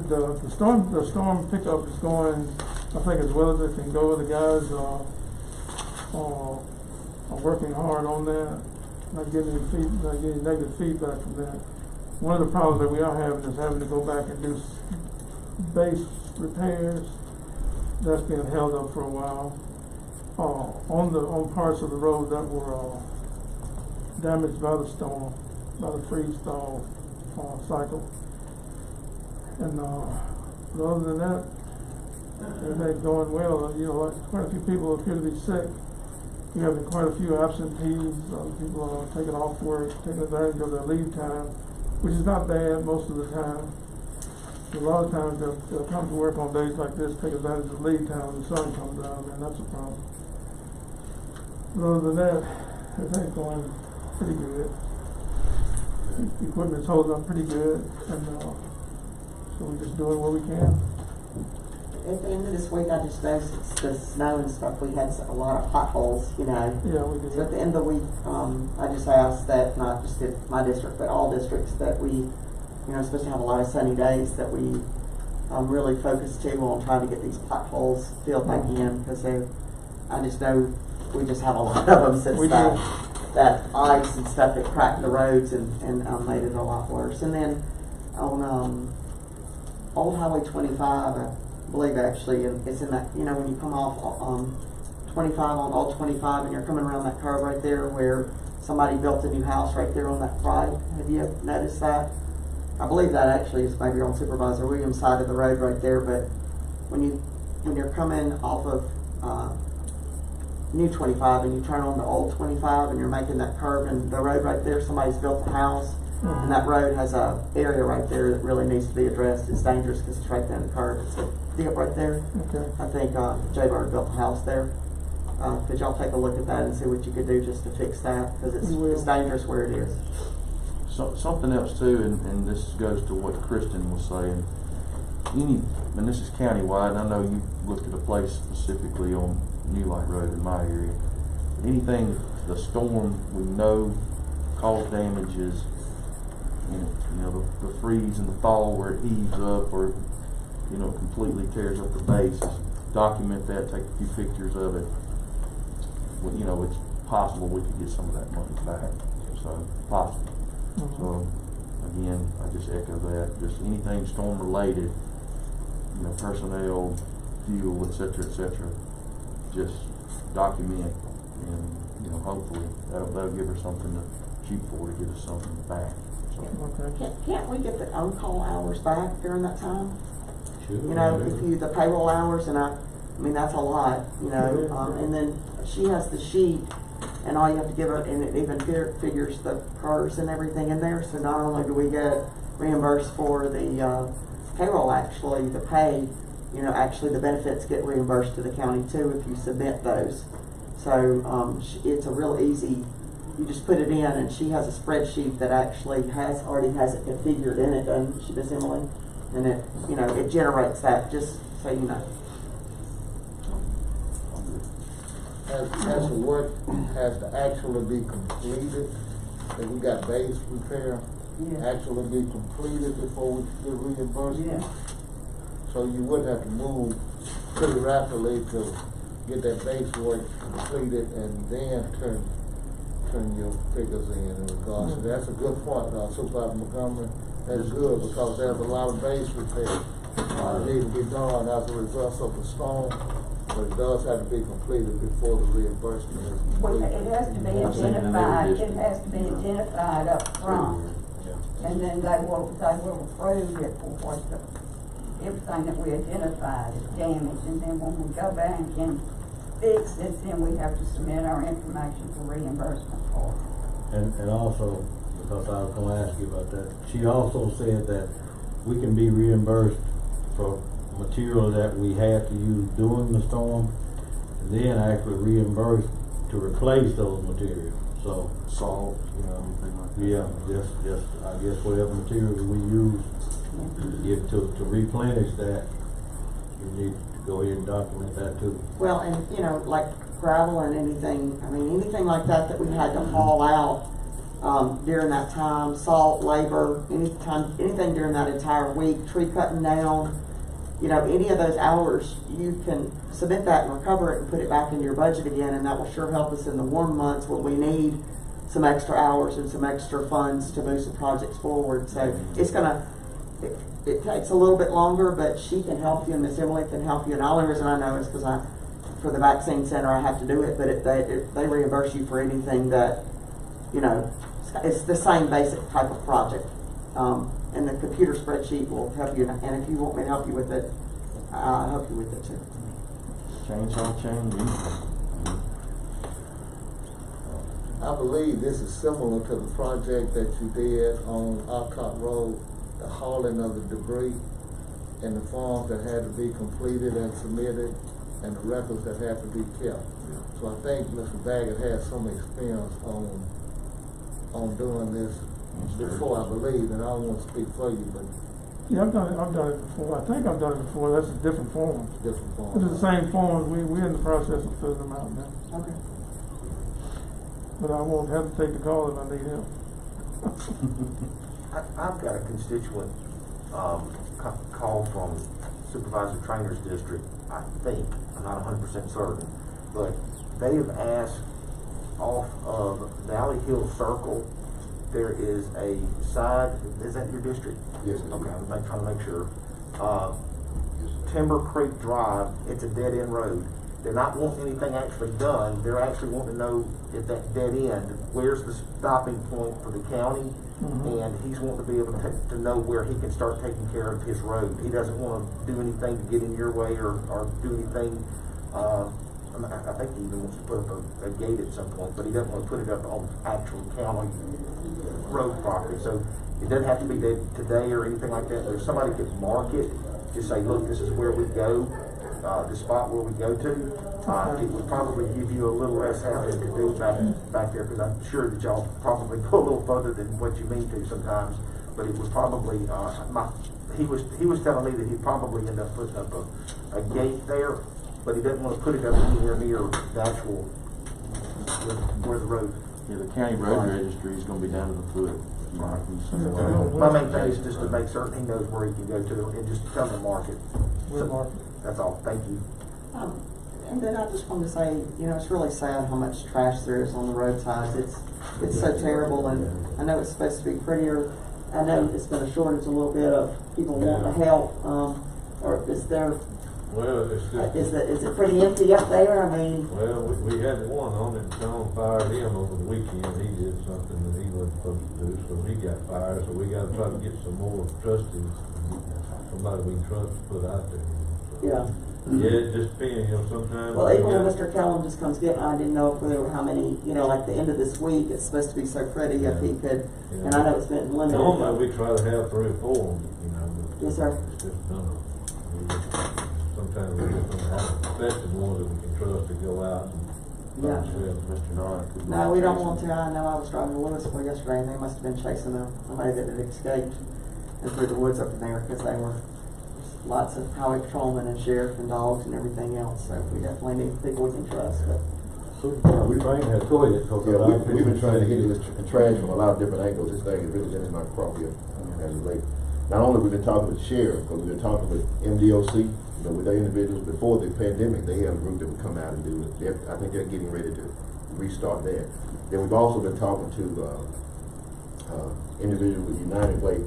the storm pickup is going, I think, as well as it can go. The guys are working hard on that, not getting any negative feedback from that. One of the problems that we are having is having to go back and do base repairs. That's been held up for a while. On parts of the road that were damaged by the storm, by the freeze thaw cycle. And other than that, everything's going well. Like quite a few people appear to be sick. We have quite a few absentees. People are taking off work, taking advantage of their leave time, which is not bad most of the time. A lot of times they'll come to work on days like this, take advantage of leave time when the sun comes out, and that's a problem. But other than that, everything's going pretty good. Equipment's holding up pretty good, and so we're just doing what we can. At the end of this week, I just noticed the snow and stuff, we had a lot of potholes, Yeah, we did. So at the end of the week, I just asked that, not just in my district, but all districts, that we, supposed to have a lot of sunny days, that we really focus too on trying to get these potholes filled back in, because I just know we just have a lot of them since that ice and stuff that cracked the roads and made it a lot worse. And then on Old Highway 25, I believe actually, and it's in that, when you come off 25 on Old 25 and you're coming around that curve right there where somebody built a new house right there on that right. Have you noticed that? I believe that actually is maybe on Supervisor Williams' side of the road right there, but when you're coming off of New 25 and you turn on the Old 25 and you're making that curve, and the road right there, somebody's built a house, and that road has a area right there that really needs to be addressed. It's dangerous because it's right there in the curve. It's a dip right there. Okay. I think Jay Bird built a house there. Could y'all take a look at that and see what you could do just to fix that, because it's dangerous where it is. So, something else too, and this goes to what Kristen was saying. And this is countywide, and I know you looked at a place specifically on New Light Road in my area. Anything the storm we know caused damages, the freeze and the thaw where it heaves up or completely tears up the base, document that, take a few pictures of it. It's possible we could get some of that money back. So possible. So again, I just echo that. Just anything storm related, personnel, fuel, et cetera, just document, and hopefully that'll give her something to shoot for, to give us something back. So. Okay. Can't we get the on-call hours back during that time? Sure. The payroll hours, and I mean that's a lot, and then she has the sheet, and all you have to give her, and it even figures the PERS and everything in there. So not only do we get reimbursed for the payroll, actually the pay, actually the benefits get reimbursed to the county too if you submit those. So it's a real easy. You just put it in, and she has a spreadsheet that actually already has it configured in it, and she does, Emily, and it it generates that, just so you know. has the work, has to actually be completed, if we got base repair, Yeah. actually be completed before we get reimbursement. Yeah. So you would have to move pretty rapidly to get that base work completed and then turn your figures in regards to, that's a good point, Supervisor Montgomery. That's good, because there's a lot of base repairs that need to be done as a result of the storm, but it does have to be completed before the reimbursement is Well, complete. it has to be I've seen it in every identified, it district. has to be identified up front, and then they will approve it for what everything that we identified is damaged, and then when we go back and fix it, then we have to submit our information for reimbursement for it. And also, because I was gonna ask you about that, she also said that we can be reimbursed for material that we had to use during the storm, and then actually reimbursed to replace those materials, so. Salt, you know, anything like that. Yeah, just, I guess whatever materials we use, to replenish that, you need to go ahead and document that too. Well, and, you know, like gravel and anything, I mean, anything like that we had to haul out, during that time, salt, labor, anything during that entire week, tree cutting down, you know, any of those hours, you can submit that and recover it and put it back in your budget again, and that will sure help us in the warm months when we need some extra hours and some extra funds to move some projects forward. So it's gonna, it takes a little bit longer, but she can help you and Miss Emily can help you. And the only reason I know is because for the vaccine center, I have to do it, but they reimburse you for anything that, you know, it's the same basic type of project. And the computer spreadsheet will help you, and if you want me to help you with it, I'll help you with it too. Chainsaw chain, I believe this is similar to the project that you did on Alcott Road, the hauling of the debris and the forms that had to be completed and submitted and the records that had to be kept. So I think Mr. Baggett has some experience on doing this before, I believe, and I don't want to speak for you, but Yeah, I've done it before. I think I've done it before. That's a different form. different forms. It's the same forms. We're in the process of filling them out now. Okay. But I won't hesitate to call if I need help. I've got a constituent, call from Supervisor Trainer's district, I think, I'm not 100% certain, but they have asked off of Valley Hill Circle, there is a side, is that your district? Yes. Okay, I'm trying to make sure. Timber Creek Drive, it's a dead end road. They're not wanting anything actually done, they're actually wanting to know if that dead end, where's the stopping point for the county? And he's wanting to be able to know where he can start taking care of his road. He doesn't want to do anything to get in your way or do anything, I think he even wants to put up a gate at some point, but he doesn't want to put it up on actual county road property. So it doesn't have to be today or anything like that. If somebody could mark it, just say, look, this is where we go, the spot where we go to, it would probably give you a little less having to do back there, because I'm sure that y'all probably go a little further than what you mean to sometimes, but it was probably, he was telling me that he'd probably end up putting up a gate there, but he doesn't want to put it up anywhere near the actual, where the road. Yeah, the county road registry is gonna be down to the foot. My main thing is just to make certain he knows where he can go to and just tell him to mark it. We'll mark it. That's all, thank you. And then I just wanted to say, you know, it's really sad how much trash there is on the roadsides. It's so terrible, and I know it's supposed to be prettier. I know it's been a shortage a little bit of people wanting to help. Or is there? Well, it's just. Is it pretty empty up there? I mean. Well, we had one on it, John fired him over the weekend, he did something that he wasn't supposed to do, so he got fired, so we gotta try to get some more trusted, somebody we can trust to put out there. So, Yeah. Yeah, it just depends, you know, sometimes. Well, even when Mr. Kellum just comes getting, I didn't know if there were how many, you know, like the end of this week, it's supposed to be so pretty, if he could, and I know it's been limited. Normally, we try to have 3 or 4, you know, but. Yes, sir. It's just none of them. Sometimes we just don't have, especially ones that we can trust to go out and. Yeah. Mr. Norris. No, we don't want to. I know I was driving to Louisville yesterday, and they must have been chasing a lady that had escaped and through the woods up in there, because they were lots of highway patrolmen and sheriff and dogs and everything else. So we definitely need people we can trust. But We train had toilet. Yeah, we've been trying to get this trash from a lot of different angles. This thing has really been in my crop here as of late. Not only we've been talking with the sheriff, but we've been talking with MDOC, you know, with their individuals. Before the pandemic, they had a group that would come out and do it. I think they're getting ready to restart that. Then we've also been talking to individuals with United Way,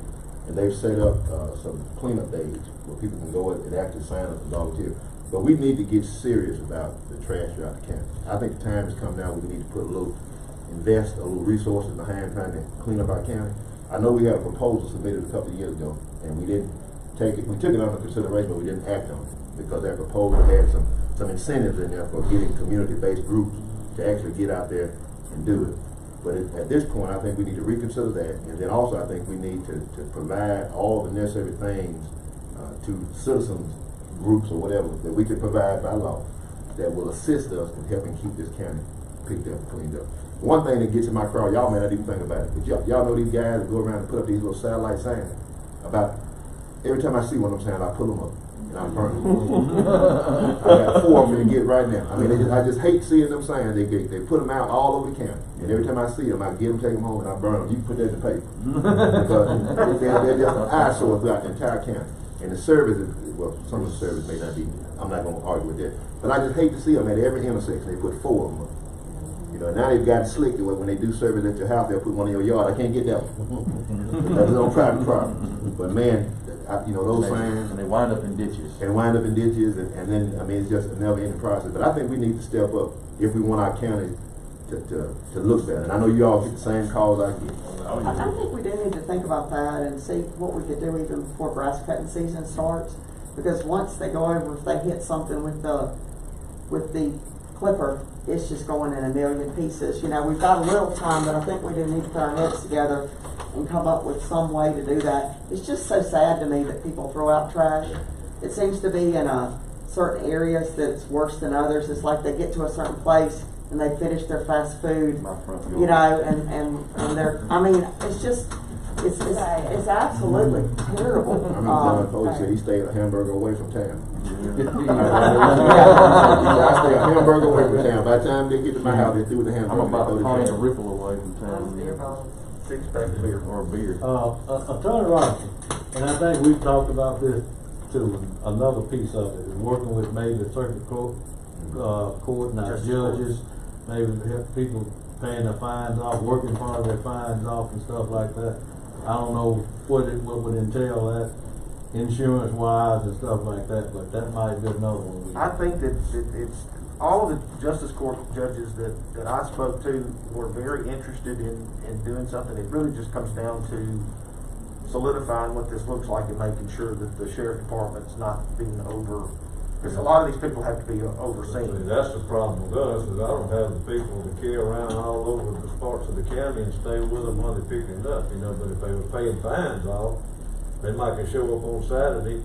and they've set up some cleanup days where people can go and actually sign up and volunteer. But we need to get serious about the trash throughout the county. I think the time has come now where we need to invest a little resources behind trying to clean up our county. I know we had a proposal submitted a couple of years ago, and we didn't take it. We took it under consideration, but we didn't act on it because that proposal had some incentives in there for getting community-based groups to actually get out there and do it. But at this point, I think we need to reconsider that, and then also I think we need to provide all the necessary things to citizens groups or whatever that we can provide by law that will assist us in helping keep this county picked up and cleaned up. One thing that gets in my crowd, y'all may not even think about it, but y'all know these guys that go around and put up these little satellite signs. About every time I see one of them signs, I pull them up and I burn them. I got 4 of them to get right now. I mean, I just hate seeing them signs. They put them out all over the county, and every time I see them, I get them, take them home, and I burn them. You can put that in the paper because they're just an eyesore throughout the entire county. And the service is, well, some of the service may not be, I'm not going to argue with that. But I just hate to see them at every intersection. They put 4 of them up. You know, now they've got slick to where when they do service at your house, they'll put one in your yard. I can't get that one. That's on private property. But man, you know, those signs. And they wind up in ditches. And then, I mean, it's just a never-ending process. But I think we need to step up if we want our county to look better. And I know you all get the same calls I get. I think we do need to think about that and see what we could do even before grass cutting season starts. Because once they go over, if they hit something with the clipper, it's just going in a million pieces. You know, we've got a little time, but I think we do need to put our heads together and come up with some way to do that. It's just so sad to me that people throw out trash. It seems to be in certain areas that it's worse than others. It's like they get to a certain place and they finish their fast food, you know, and they're, I mean, it's just, it's absolutely terrible. I remember John Foley said he stayed a hamburger away from town. I stay a hamburger away from town. By the time they get to my house, they threw the hamburger. I'm about to pint a ripple away from town. 6-pack of beer. Or a beer. Attorney Robinson, and I think we've talked about this too, another piece of it, is working with maybe the circuit court, and our judges, maybe help people paying their fines off, working part of their fines off and stuff like that. I don't know what would entail that, insurance wise and stuff like that, but that might be another one. I think that it's all of the justice court judges that I spoke to were very interested in doing something. It really just comes down to solidifying what this looks like and making sure that the sheriff department's not being because a lot of these people have to be overseen. That's the problem with us, is I don't have the people to carry around all over the parts of the county and stay with them while they're picking it up, you know. But if they were paying fines off, they might can show up on Saturday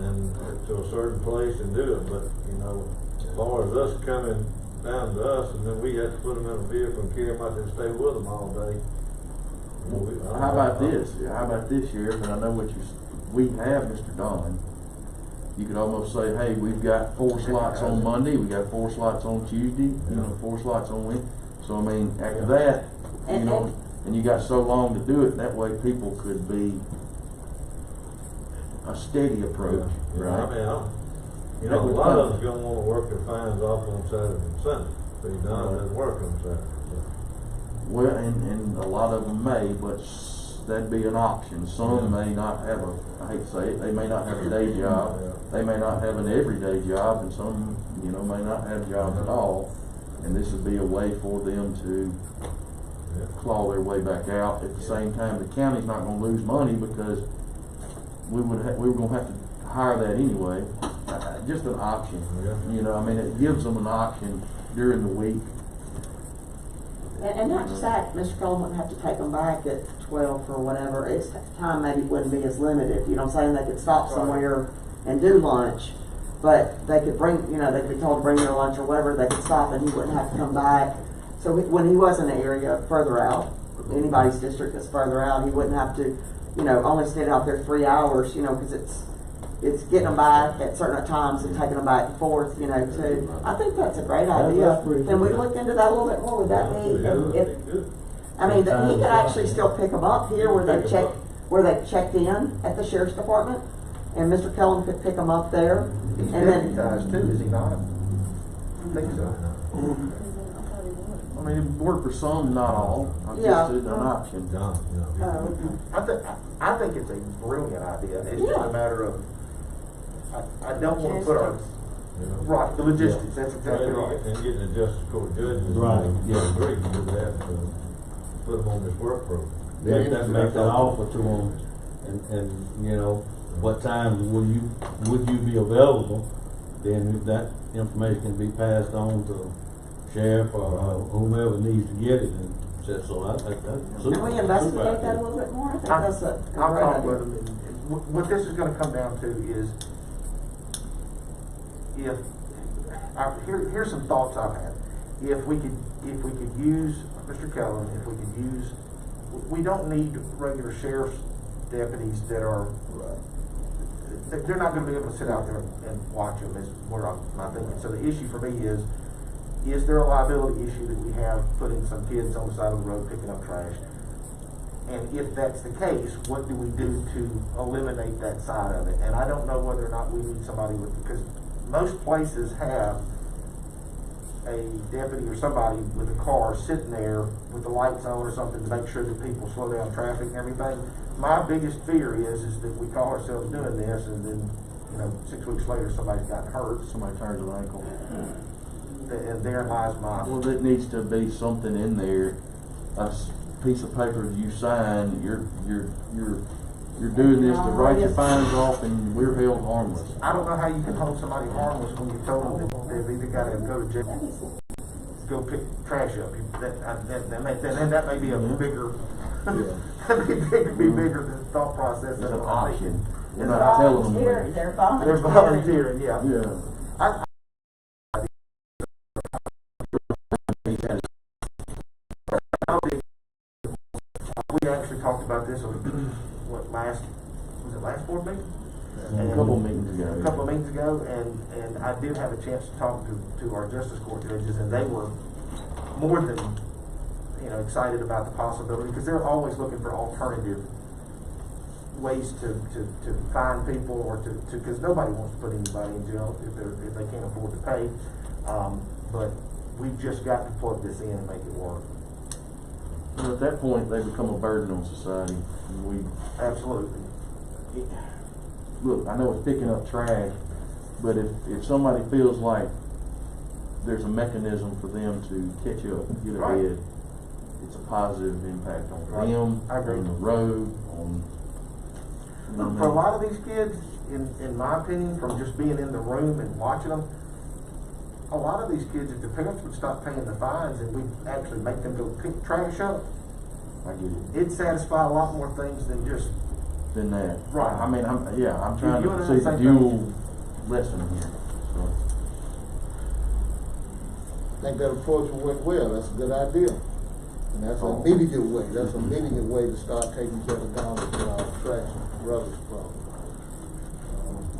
and to a certain place and do it. But you know, as far as us coming down to us, and then we have to put them in a vehicle and carry them out there and stay with them all day. How about this? How about this, Sheriff? And I know what we have, Mr. Don. You could almost say, hey, we've got 4 slots on Monday, we got 4 slots on Tuesday, you know, 4 slots on Wednesday. So I mean, after that, you know, and you got so long to do it, that way people could be a steady approach, right? I mean, you know, a lot of them's gonna wanna work their fines off on Saturday and Sunday. They doesn't work on Saturday. Well, and a lot of them may, but that'd be an option. Some may not have I hate to say it, they may not have a day job. They may not have an everyday job, and some, you know, may not have jobs at all. And this would be a way for them to claw their way back out. At the same time, the county's not gonna lose money because we were gonna have to hire that anyway. Just an option, you know. I mean, it gives them an option during the week. And not just that, Mr. Coleman wouldn't have to take them back at 12 or whatever. Its time maybe wouldn't be as limited. You know what I'm saying? They could stop somewhere and do lunch, but they could bring, you know, they could be told to bring their lunch or whatever. They could stop and he wouldn't have to come back. So when he was in the area further out, anybody's district that's further out, he wouldn't have to, you know, only stay out there 3 hours, you know, because it's getting them by at certain times and taking them back and forth, you know, too. I think that's a great idea. That's pretty Can we good. look into that a little bit more? Would that be, if, I mean, that he could actually still pick them up here where they checked in at the sheriff's department, and Mr. Kellum could pick them up there, He's and then. deputized too, is he not? I think so. I mean, it worked for some, not all. I guess Yeah. it's an option. I think it's a brilliant idea. It's just Yeah. a matter of, I don't want to put our, right, the logistics, that's exactly right. And getting a justice court judge. Right, Yeah, agree, you would have to put them on this work program. Make that offer to them, and, you know, what time would you be available? Then that information can be passed on to sheriff or whomever needs to get it, and so I think that's. Can we investigate that a little bit more? I think that's a I'll great talk idea. with them, and what this is gonna come down to is, here's some thoughts I've had. If we could use Mr. Kellum, if we could use, we don't need regular sheriff's deputies that are, they're not gonna be able to sit out there and watch them, is where I'm thinking. So the issue for me is there a liability issue that we have putting some kids on the side of the road picking up trash? And if that's the case, what do we do to eliminate that side of it? And I don't know whether or not we need somebody with, because most places have a deputy or somebody with a car sitting there with the lights on or something to make sure that people slow down traffic and everything. My biggest fear is that we call ourselves doing this and then, 6 weeks later somebody's gotten hurt. Somebody turns an ankle. And therein lies my. Well, there needs to be something in there, piece of paper you sign, you're doing this to write your fines off and we're held harmless. I don't know how you can hold somebody harmless when you told them that they've either got to go to jail, go pick trash up. That may be a bigger, bigger than the thought process. It's an option. We're They're not telling them. volunteering, they're volunteering. They're volunteering, yeah. Yeah. We actually talked about this on last board meeting? A couple of meetings ago. A couple of meetings ago, and I did have a chance to talk to our justice court judges, and they were more than, excited about the possibility, because they're always looking for alternative ways to find people or because nobody wants to put anybody in jail if they can't afford to pay. But we've just got to plug this in and make it work. Well, at that point, they become a burden on society. And Absolutely. Look, I know it's picking up trash, but if somebody feels like there's a mechanism for them to catch up, get ahead, it's a positive impact on them, on the road, on. For a lot of these kids, in my opinion, from just being in the room and watching them, a lot of these kids, if the parents would stop paying the fines and we actually make them go pick trash up, I get it. it'd satisfy a lot more things than just. Than that. Right. I mean, I'm trying You to and see I the say dual lesson here. So. I think that approach will work well. That's a good idea. And that's an immediate way. That's an immediate way to start taking care of down with our trash and rubbish problem.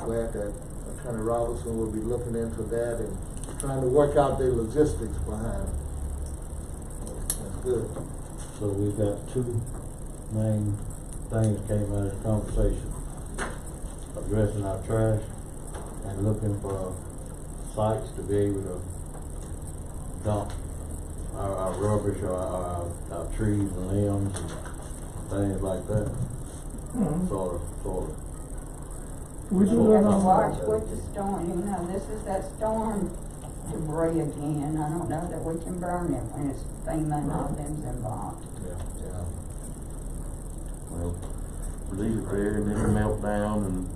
Glad that Attorney Robinson will be looking into that and trying to work out the logistics behind it. That's good. So we've got two main things came out of this conversation. Addressing our trash and looking for sites to be able to dump our rubbish or our trees and limbs and things like that. Sort of. We do We that have to watch on, with the storm, this is that storm debris again. I don't know that we can burn it when it's FEMA and all them's involved. Yeah. Well, leave it there and then it melt down in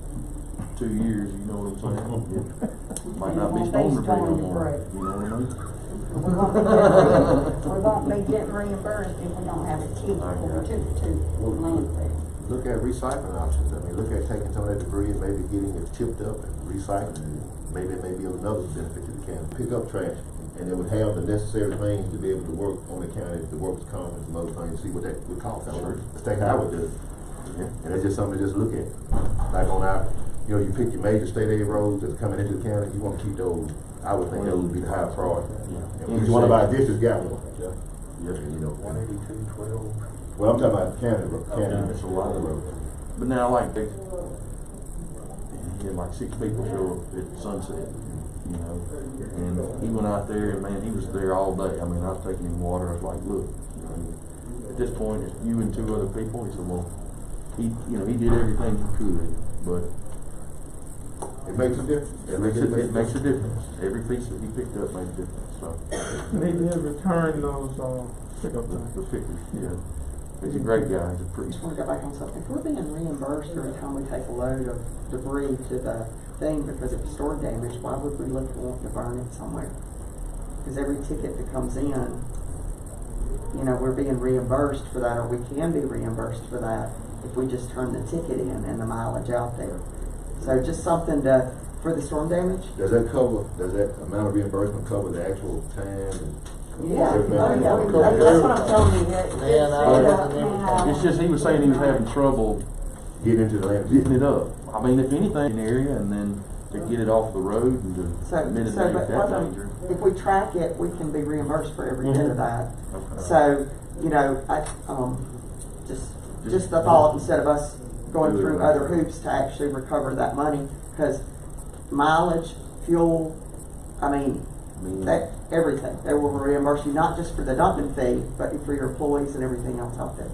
2 years, you know what I'm saying? It might not be storm debris no more, you know what I mean? We won't be getting reimbursed if we don't have a ticket to landfill. Look at recycling options. I mean, look at taking some of that debris and maybe getting it chipped up and recycling it. Maybe it may be another benefit to the county. Pick up trash, and it would have the necessary things to be able to work on the county, the workers' comp and some other things, see what that would cost. That's how I would do it. Yeah. And it's just something to just look at. Like on our you know, you pick your major state aid roads that's coming into the county, you wanna keep those, I would think those would be the high priority. Yeah. And each one of our districts got one. Yeah. And, you know, 182, 12. well, I'm talking about county, It's a lot of roads. But now, like, they had like 6 people show up at sunset, you know, and he went out there and man, he was there all day. I mean, I was taking him water. I was like, look, you know, at this point, it's you and 2 other people. He said, well, he did everything he could, but it makes a difference. it makes a difference. Every piece that he picked up made a difference. So And he did return those, pickup the things. pickers, yeah, he's a great guy. He's a I pretty. just wanna go back on something. If we're being reimbursed every time we take a load of debris to the thing because it was storm damage, why would we look at wanting to burn it somewhere? Because every ticket that comes in, you know, we're being reimbursed for that, or we can be reimbursed for that if we just turn the ticket in and the mileage out there. So just something for the storm damage? Does that amount of reimbursement cover the actual time and? Yeah, everything? that's what I'm telling you. Man, It's just he was saying he was having trouble Get into the land. getting it up. I mean, if anything, in the area, and then to get it off the road and to So, mitigate but that danger. if we track it, we can be reimbursed for every bit of that. Okay. So, you know, just the thought, instead of us going through other hoops to actually recover that money, because mileage, fuel, I mean, that, everything, they will reimburse you, not just for the dumping fee, but for your employees and everything else out there.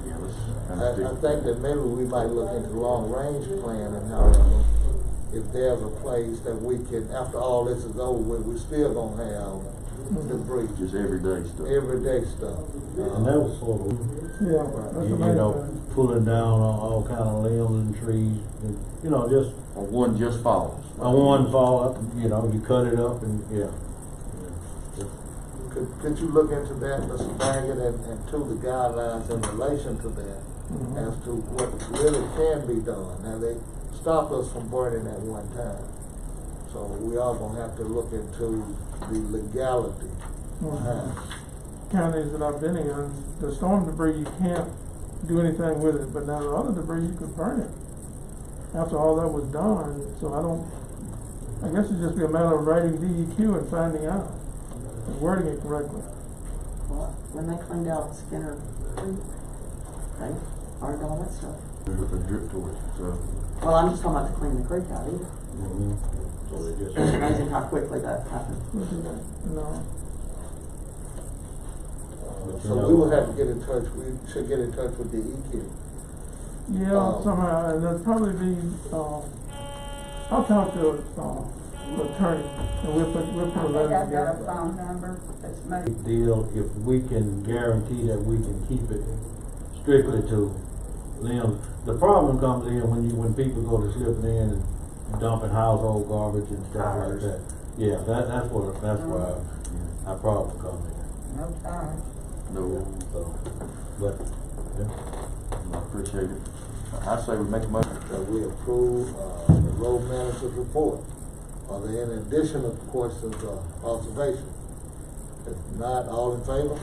Yeah, let's I kind of think that maybe we might look into long-range planning, however, if there's a place that we can, after all this is over with, we still gonna have debris, just everyday stuff. everyday stuff. And that was sort of, Yeah, that's you the main know, thing. pulling down on all kind of limbs and trees, and, you know, just Or one just falls. one fall up, you know, you cut it up and, yeah. Could you look into that, Mr. Baggett, and to the guidelines in relation to that, as to what really can be done? Now, they stopped us from burning at one time, so we are gonna have to look into the legality. Counties that I've been in, the storm debris, you can't do anything with it, but now the other debris, you could burn it. After all that was done, so I guess it'd just be a matter of writing DEQ and finding out, and wording it correctly. Well, when they cleaned out Skinner Creek, they burned all that stuff. With a drip torch, so. Well, I'm just talking about to clean the creek out either. So they just. It's amazing how quickly that happened. No. So we will have to get in touch, we should get in touch with the EQ. Yeah, somehow, and there'll probably be, I'll talk to, the attorney, and we'll put a I think letter I've got a together. phone number that's maybe. Big deal if we can guarantee that we can keep it strictly to limbs. The problem comes in when people go to slipping in and dumping household garbage and stuff like that. Yeah, that's where our problem comes in. No tires. No, So, but, yeah. I appreciate it. I say we make a motion. That we approve, the road manager's report. Are there any additional questions or observations? If not, all in favor?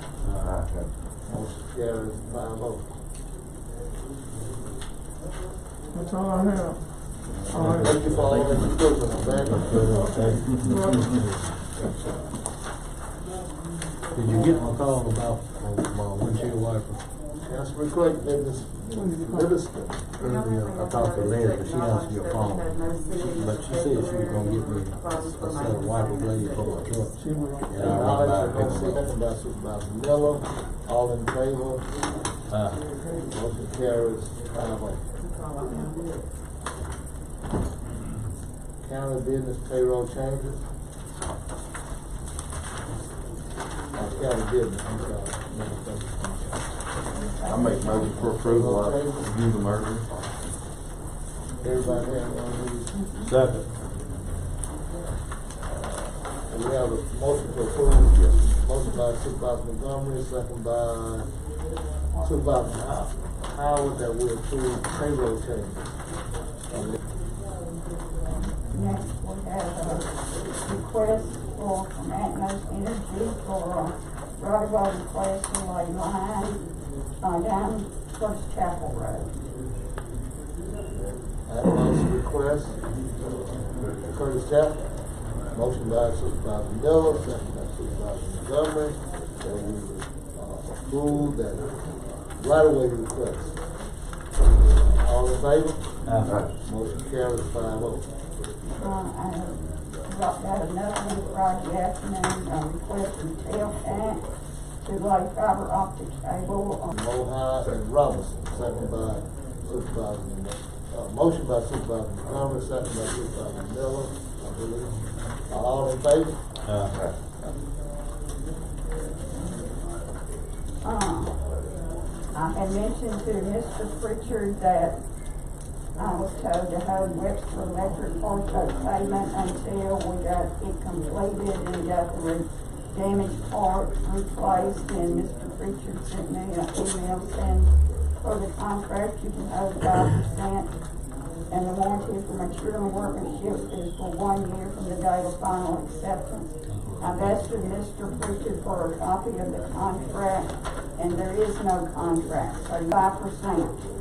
Motion carries 5-0. That's all I have. All right. Thank you for all that you're doing, Did you get my call about my windshield wiper? That's required, Ms. Livingston. Earlier, I talked to Liz, but she answered your phone. But she said she was gonna get me a set of wiper blades for my truck. She will. And I run by and pick them Second by Supervisor Miller, all in favor? up. Motion carries 5-0. County business payroll changes. County business, I'm sorry. I make motion for approval. I review the merger. Everybody have one of these? Second. We have a motion to approve. Yes. Motion by Supervisor Montgomery, second by Supervisor Howard, that we approve payroll changes. Next, we have a request from Atmos Energy for right-of-way request to lay line, down First Chapel Road. Advance request, Curtis Chapman. Motion by Supervisor Miller, second by Supervisor Montgomery, that we approve that right-of-way request. All in favor? Motion carries 5-0. I have dropped out another one Friday afternoon, requesting tail tank to lay fiber optic cable on. Mohawk and Robinson, second by Supervisor, motion by Supervisor Montgomery, second by Supervisor Miller, I believe. All in favor? I had mentioned to Mr. Pritchard that I was told to hold Webster Electric partial payment until we got it completed and got the damaged parts replaced, and Mr. Pritchard sent me an email saying for the contract you can hold 5%, and the warranty for material and workmanship is for 1 year from the date of final acceptance. I've asked Mr. Pritchard for a copy of the contract, and there is no contract, so 5%.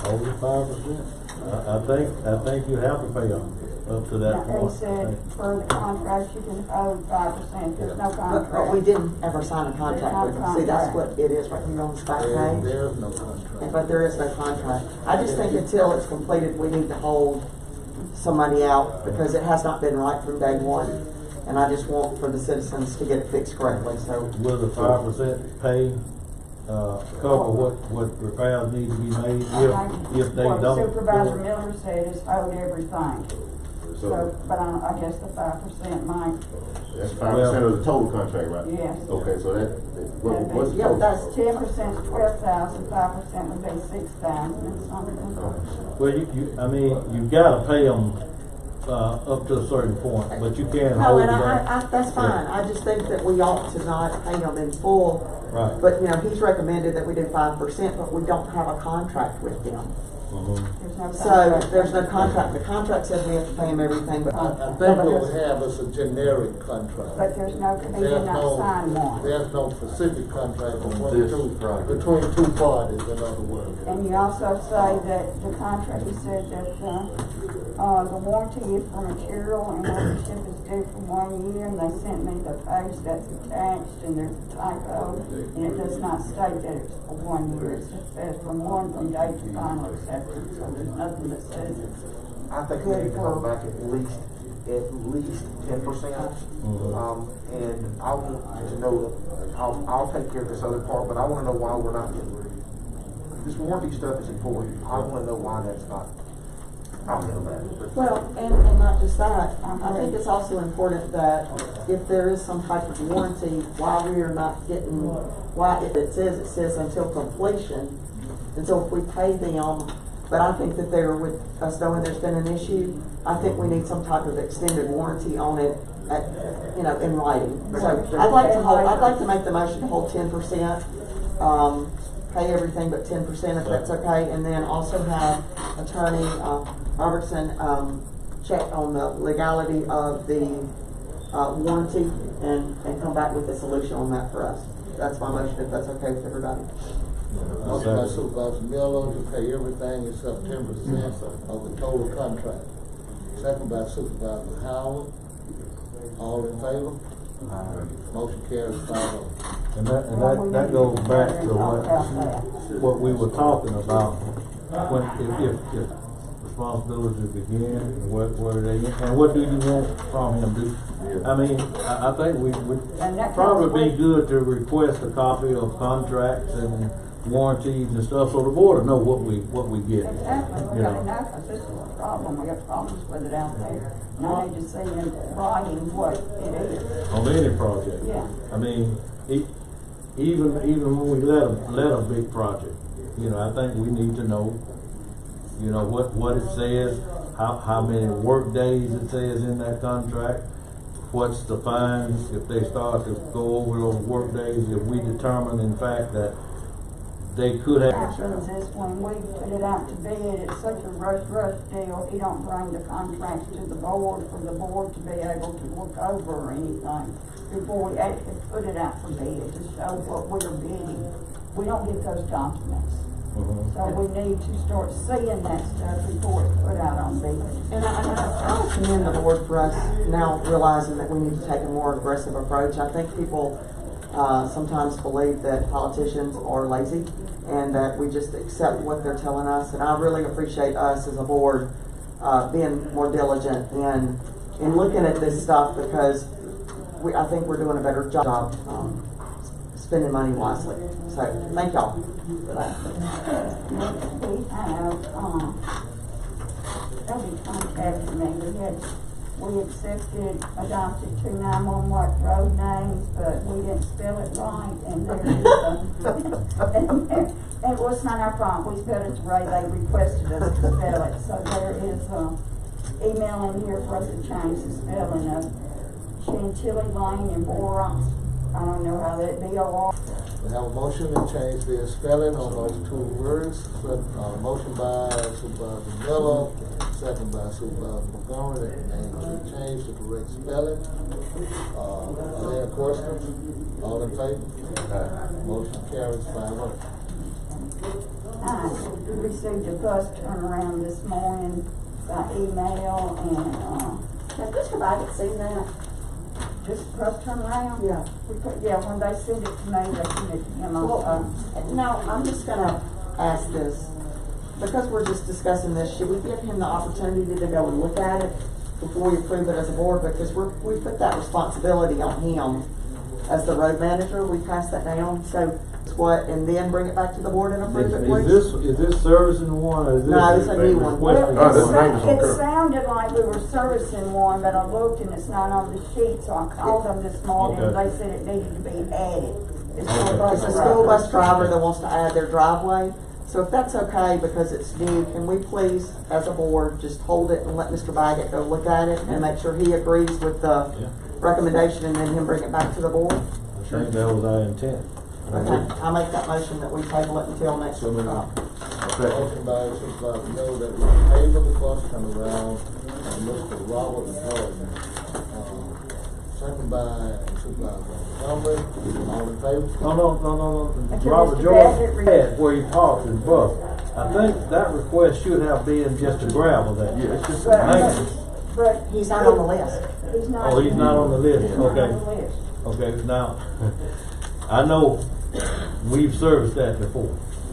Over 5%? I think you have to pay up to that Now, point. they said for the contract you can hold 5%, there's no contract. But we didn't ever sign a contract with them. See, that's what it is right here on the back page. There's no contract. But there is no contract. I just think until it's completed, we need to hold somebody out because it has not been right from day one. And I just want for the citizens to get it fixed correctly, so. Will the 5% pay, cover what repairs need to be made if they What don't? Supervisor Miller said is hold everything. So, but I guess the 5% might, That's 5% of the total contract, right? yes. Okay, so what's the Yeah, total? that's 10% is 12,000, 5% would be 6,000 and something. Well, you gotta pay them, up to a certain point, but you can't No, hold and that. that's fine. I just think that we ought to not pay them in full. Right. But, he's recommended that we do 5%, but we don't have a contract with them. There's no So, contract. there's no contract. The contract says we have to pay them everything, but. I think what we have is a generic contract. But there's no, he did not sign one. There's no specific contract This project. between two parties, in other words. And you also say that the contract, he said that, the warranty is for material and workmanship is due for 1 year, and they sent me the page that's attached, and there's a typo, and it does not state that it's for 1 year, it just says from date to final acceptance, so there's nothing that says it's. I think we need to go back at least 10%. And I want to know, I'll take care of this other part, but I wanna know why we're not getting, this warranty stuff is important. I wanna know why that's not, I'll handle that. Well, and not just that, I think it's also important that if there is some type of warranty, why we are not getting, why it says until completion, and so if we pay them, but I think that there, with us knowing there's been an issue, I think we need some type of extended warranty on it in writing. So I'd like to make the motion to hold 10%, pay everything but 10% if that's okay, and then also have Attorney Robertson check on the legality of the warranty and come back with a solution on that for us. That's my motion, if that's okay with everybody. Motion by Supervisor Miller to pay everything except 10% of the total contract. Second by Supervisor Howard. All in favor? Motion carries 5-0. And that goes back to what we were talking about, when, if responsibilities begin, where they, and what do you want from him? I mean, I think we would probably be good to request a copy of contracts and warranties and stuff, so the board will know what we get. Exactly, we gotta know, cause this is a problem, we got problems with it out there, and I need to see in writing what it is. On any project. Yeah. I mean, even when we let a big project, I think we need to know, what it says, how many work days it says in that contract, what's the fines if they start to go over those work days, if we determine in fact that they could have. Happens is when we put it out to bid, it's such a rush deal, he don't bring the contracts to the board for the board to be able to look over or anything before we actually put it out for bid to show what we're bidding. We don't get those documents. So we need to start seeing that stuff before it's put out on bid. And I commend the board for us now realizing that we need to take a more aggressive approach. I think people sometimes believe that politicians are lazy and that we just accept what they're telling us. And I really appreciate us as a board being more diligent in looking at this stuff, because I think we're doing a better job spending money wisely. So thank y'all for that. We have, somebody contacted me, we accepted, adopted 2 911 road names, but we didn't spell it right, and there is it was not our fault, we spelled it the way they requested us to spell it, so there is, email in here for us to change the spelling of Chantilly Lane and Borax. I don't know how that B.O.S. We have a motion to change the spelling on those 2 words. Motion by Supervisor Miller, second by Supervisor Montgomery, that the name should change to correct spelling. Are there any questions? All in favor? Motion carries 5-0. I received a bus turnaround this morning by email, and, Has Mr. Baggett seen that? just bus turnaround? Yeah. When they send it to me, they send it to him Well, also. no, I'm just gonna ask this, because we're just discussing this, should we give him the opportunity to go and look at it before we approve it as a board? Because we put that responsibility on him as the road manager, we pass that down, so it's what, and then bring it back to the board and approve it, please? Is this servicing one, or is this? No, it's a new one. requesting Oh, this one? name is on It curve. sounded like we were servicing one, but I looked and it's not on the sheet, so I called them this morning, and Okay. they said it needed to be added. It's Okay. for bus It's a driver. school bus driver that wants to add their driveway, so if that's okay, because it's new, can we please, as a board, just hold it and let Mr. Baggett go look at it and make sure he agrees with the Yeah. recommendation, and then him bring it back to the board? I think that was our intent. Okay, I make that motion that we table it until next So moved. week. Motion by Supervisor Miller that we table the bus turnaround on Mr. Robert Jordan. Second by Supervisor Montgomery. All in favor? No. Until Robert Mr. Jordan Baggett had where he parked his bus. I think that request should have been just to gravel that. Yeah, it's just a But- maintenance. But He's not on the list. he's not. Oh, he's not on the list, He's not okay. on the list. Okay, now, I know we've serviced that before.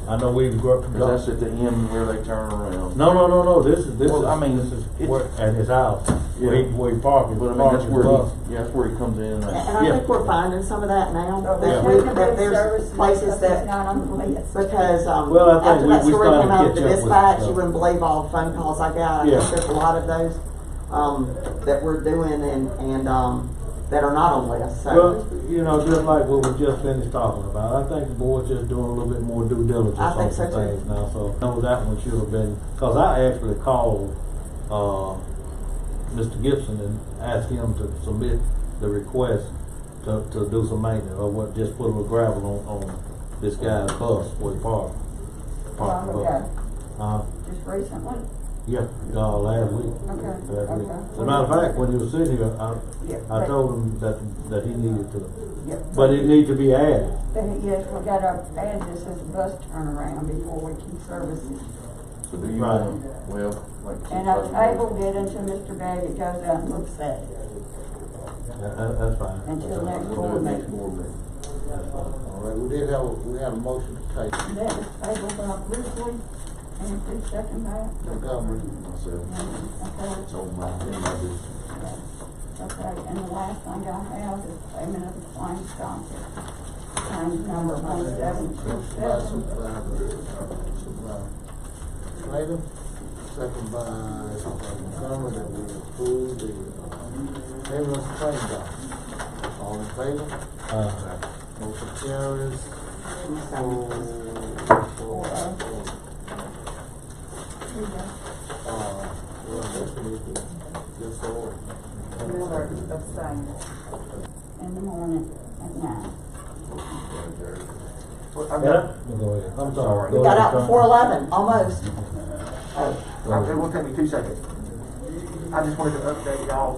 I know we've Cause that's at the end where they turn around. No, this is, Well, I mean, this is it's- where, at his house, Yeah. where he parked his, But I mean, parked that's his where bus. that's where he comes in And and I Yeah. think we're finding some of that now, But that we we, shouldn't that be there's servicing places because that, he's not on the list. because, Well, I think after that we story started came to out of the catch up with dispatch, stuff. you wouldn't believe all the phone calls I got. I Yeah. think there's a lot of those, that we're doing and, that are not on lists, Well, so. you know, just like what we just finished talking about, I think the board's just doing a little bit more due diligence I think on so, some too. things now, so, no, that one should have been, cause I actually called, Mr. Gibson and asked him to submit the request to do some maintenance, or what, just put a little gravel on this guy's bus where he parked. Long the bus. ago, just recently. Yeah, last week. Okay, Last week. okay. As a matter of fact, when he was sitting here, Yeah, I but- told him that he needed to, Yeah, but it needs to be added. But yes, we gotta add this as a bus turnaround before we can service it. So do you Right. want, well, like. And I tabled it until Mr. Baggett goes out and looks at it, That's fine. until next We'll do board it next meeting. board meeting. That's fine. All right, we had a motion to table. That was tabled by Ripley, and please second that. Montgomery. Myself, Okay, it's on my, in my business. okay, and the last thing I have is payment of the claims docket. Claims number 1727. Supervisor Slater, second by Supervisor Montgomery, that we approve the payment of the claim docket. All in favor? Motion carries. Well, that's what we do. Just so. In the morning at 9. Well, Yeah? Go ahead. I'm sorry. We got out before 11, almost. It will take me 2 seconds. I just wanted to update y'all,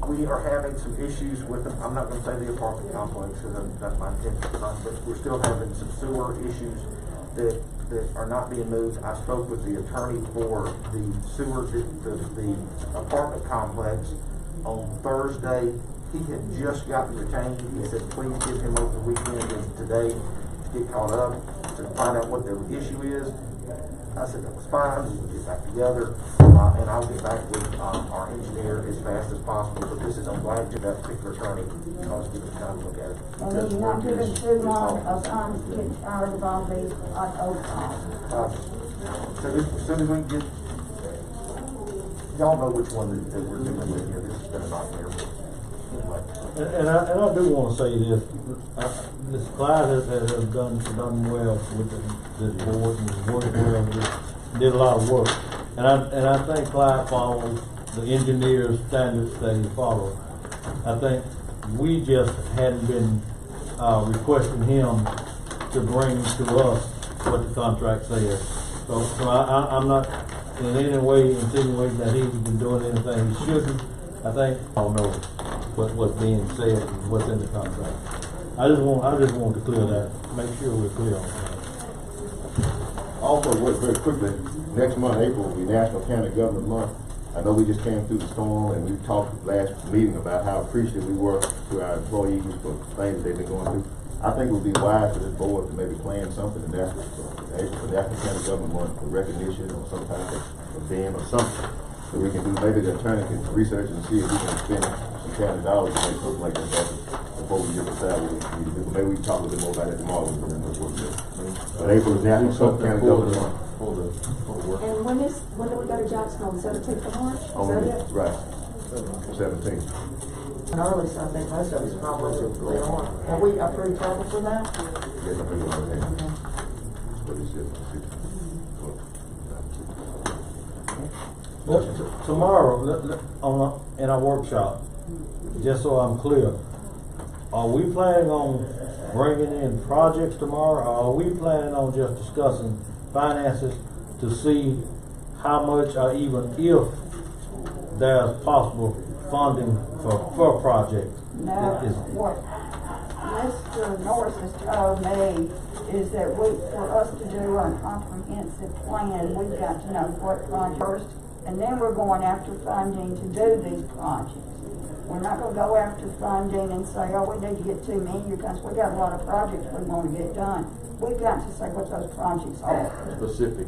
we are having some issues with, I'm not gonna say the apartment complex, because that's my intention, but we're still having some sewer issues that are not being moved. I spoke with the attorney for the sewer, the apartment complex on Thursday. He had just gotten retained. He said, please give him over the weekend and today to get caught up, to find out what the issue is. I said, that was fine, we'll get back together, and I'll get back with, our engineer as fast as possible, but this is, I'm glad to that particular attorney, because give us time to look at it. And then you're not giving too long, because I'm getting tired of all these, old calls. So as soon as we can get, y'all know which one that we're dealing with here, this has been a nightmare. Anyway. And I do wanna say this, Ms. Clyde has done well with this board and worked well, did a lot of work. And I think Clyde follows the engineer's standards that he follows. I think we just hadn't been, requesting him to bring to us what the contract says. So I'm not in any way insinuating that he's been doing anything he shouldn't. I think I'll know what's being said and what's in the contract. I just want to clear that, make sure we're clear on that. Also, very quickly, next month, April, will be National County Government Month. I know we just came through the storm, and we talked last meeting about how appreciative we were to our employees for things that they've been going through. I think it would be wise for this board to maybe plan something in that, for National County Government Month, for recognition or some type of event or something. So we can do, maybe the attorney can research and see if we can spend some county dollars to make something like that happen before we get decide what we need to do. Maybe we can talk a little more about that tomorrow and then we'll work it. But April is National County Government Month. For the work. And when do we go to Jackson, on the 17th of March? Is that it? Right. 17. Early, so I think most of us probably are. Have we approved travel for that? Yes, I think we're okay. What is it? Well, tomorrow, in our workshop, just so I'm clear, are we planning on bringing in projects tomorrow, or are we planning on just discussing finances to see how much or even if there's possible funding for a project? Now, what Mr. Norris has told me is that for us to do a comprehensive plan, we've got to know what project first, and then we're going after funding to do these projects. We're not gonna go after funding and say, oh, we need to get $2 million, because we got a lot of projects we wanna get done. We've got to say what those projects are. Specific.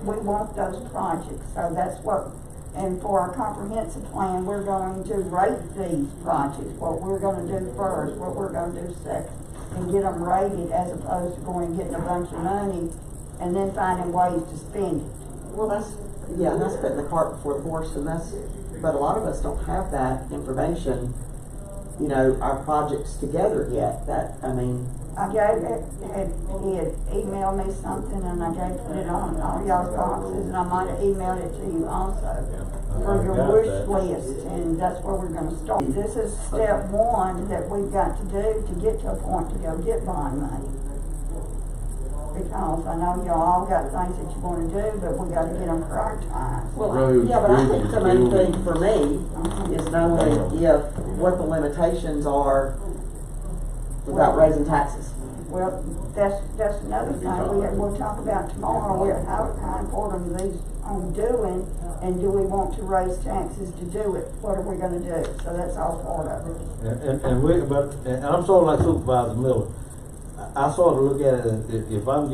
We want those projects, so that's what, and for our comprehensive plan, we're going to rate these projects, what we're gonna do first, what we're gonna do second, and get them rated as opposed to going and getting a bunch of money and then finding ways to spend it. Well, that's putting the cart before the horse, and but a lot of us don't have that information, you know, our projects together yet. I gave it, he had emailed me something, and I put it on all y'all's boxes, and I might have emailed it to you also for your wish list, and that's where we're gonna start. This is step one that we've got to do to get to a point to go get bond money. Because I know y'all got things that you wanna do, but we gotta get them prioritized. Well, Roads, yeah, but I think bridges, the main thing buildings. for me is knowing what the limitations are without raising taxes. Well, that's another thing we'll talk about tomorrow, how important are these on doing, and do we want to raise taxes to do it? What are we gonna do? So that's all part of it. And I'm sort of like Supervisor Miller. I sort of look at it, if I'm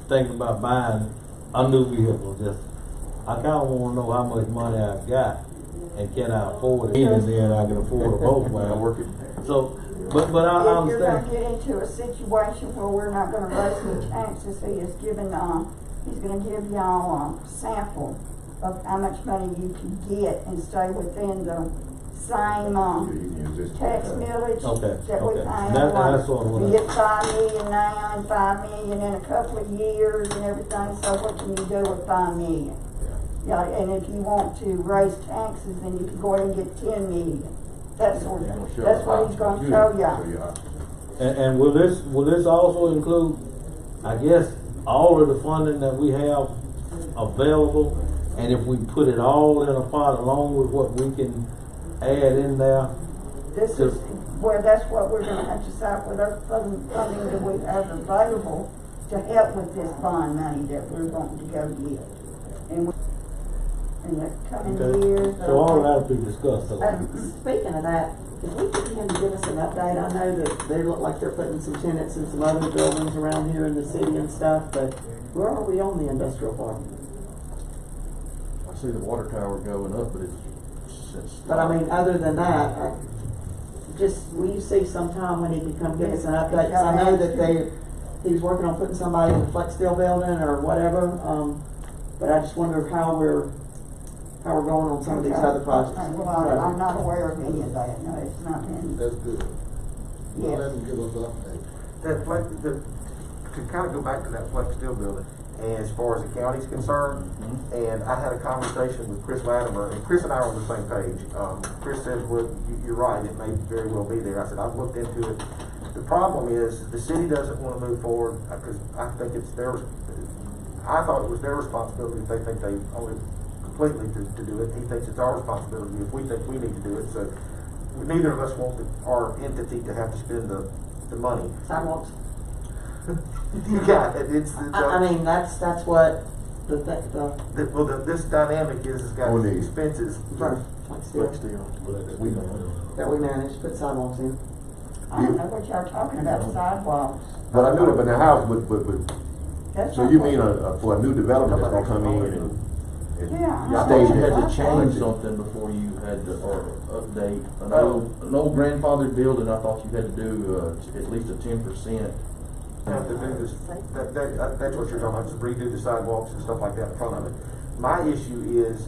thinking about buying a new vehicle, I kind of want to know how much money I've got, and can I afford it, and then I can afford a boat while I'm working. So, but I If understand. you're gonna get into a situation where we're not gonna raise any taxes, he's gonna give y'all a sample of how much money you can get and stay within the same, tax millage Okay, that we okay. pay. That's sort of what You get $5 million now and $5 million in a couple of years and everything, so what can you do with $5 million? Yeah, and if you want to raise taxes, then you can go ahead and get $10 million. That's what he's gonna show y'all. And will this also include, I guess, all of the funding that we have available, and if we put it all in a pot along with what we can add in there? That's what we're gonna have to decide with our funding that we have available to help with this bond money that we're wanting to go get. And in the coming Okay. years. So all of that'll be discussed, so. Speaking of that, if we could begin to give us an update, I know that they look like they're putting some tenants in some other buildings around here in the city and stuff, but where are we on the industrial park? I see the water tower going up, but it's. But I mean, other than that, will you see sometime when he can come give us an update? 'Cause I know that he was working on putting somebody in the Flex Steel building or whatever, but I just wonder how we're going on some of these other projects. Well, I'm not aware of any of that, no, it's not been. That's good. Well, Yes. let them give us an update. To kind of go back to that Flex Steel building, and as far as the county's concerned, and I had a conversation with Chris Latimer, and Chris and I are on the same page. Chris said, well, you're right, it may very well be there. I said, I've looked into it. The problem is, the city doesn't want to move forward, because I think it's I thought it was their responsibility if they think they own it completely to do it. He thinks it's our responsibility if we think we need to do it, so neither of us want our entity to have to spend the money. Sidewalks. You got it. I mean, that's what this dynamic is got On its the- expenses. Flex Steel Flex Steel. We know. that we managed to put sidewalks in. I don't know what y'all talking about, sidewalks. But I knew that, but the house, That's so not you what- mean for a new development that's gonna come in and. Yeah. Yeah, I Stage thought you it. had to change something before you had to, or update an old grandfathered building. I thought you had to do at least a 10%. Have to do this, that's what you're talking about, just redo the sidewalks and stuff like that in front of it. My issue is,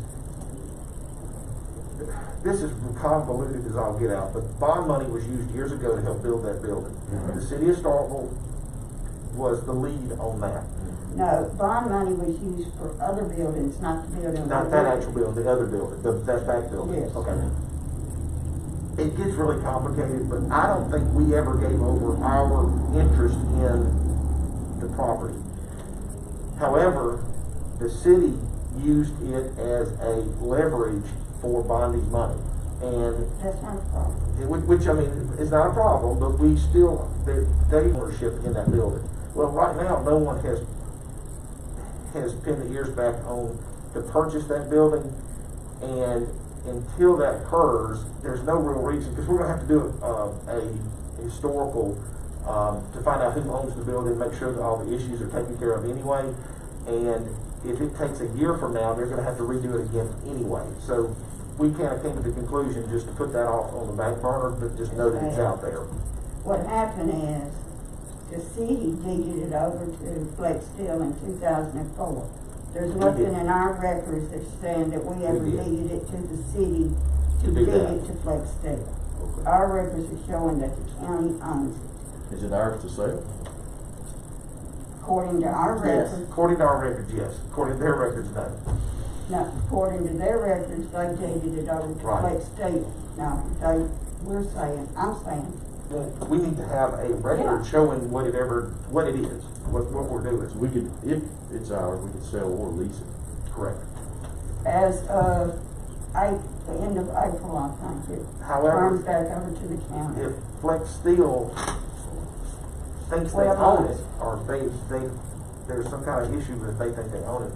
this is convoluted as I'll get out, but bond money was used years ago to help build that building. The city of Starkville was the lead on that. No, bond money was used for other buildings, not the building. Not that actual building, the other building, that back building. Yes. Okay. It gets really complicated, but I don't think we ever gave over our interest in the property. However, the city used it as a leverage for bonding money. And That's not a problem. which I mean, is not a problem, but we still, they ownership in that building. Well, right now, no one has pinned the ears back on to purchase that building, and until that occurs, there's no real reason, because we're gonna have to do a historical, to find out who owns the building, make sure that all the issues are taken care of anyway, and if it takes a year from now, they're gonna have to redo it again anyway. So we kind of came to the conclusion just to put that off on the back burner, but just know that it's out there. What happened is, the city deeded it over to Flex Steel in 2004. There's nothing in our records that's saying that we ever did. deeded it to the city to To do deed that. it to Flex Steel. Our records are showing that the county owns it. Is it ours to sell? According to our Yes. records, According to our records, yes. According to their records, no. no, according to their records, they deeded it over to Right. Flex Steel. Now, I'm saying, We need to have a record Yeah. showing what it is, what we're doing. So we could, if it's ours, we could sell or lease it. Correct. as of the end of April, I think, it However, turns back over to the county. if Flex Steel thinks they Well, own it, or there's some kind of issue that they think they own it,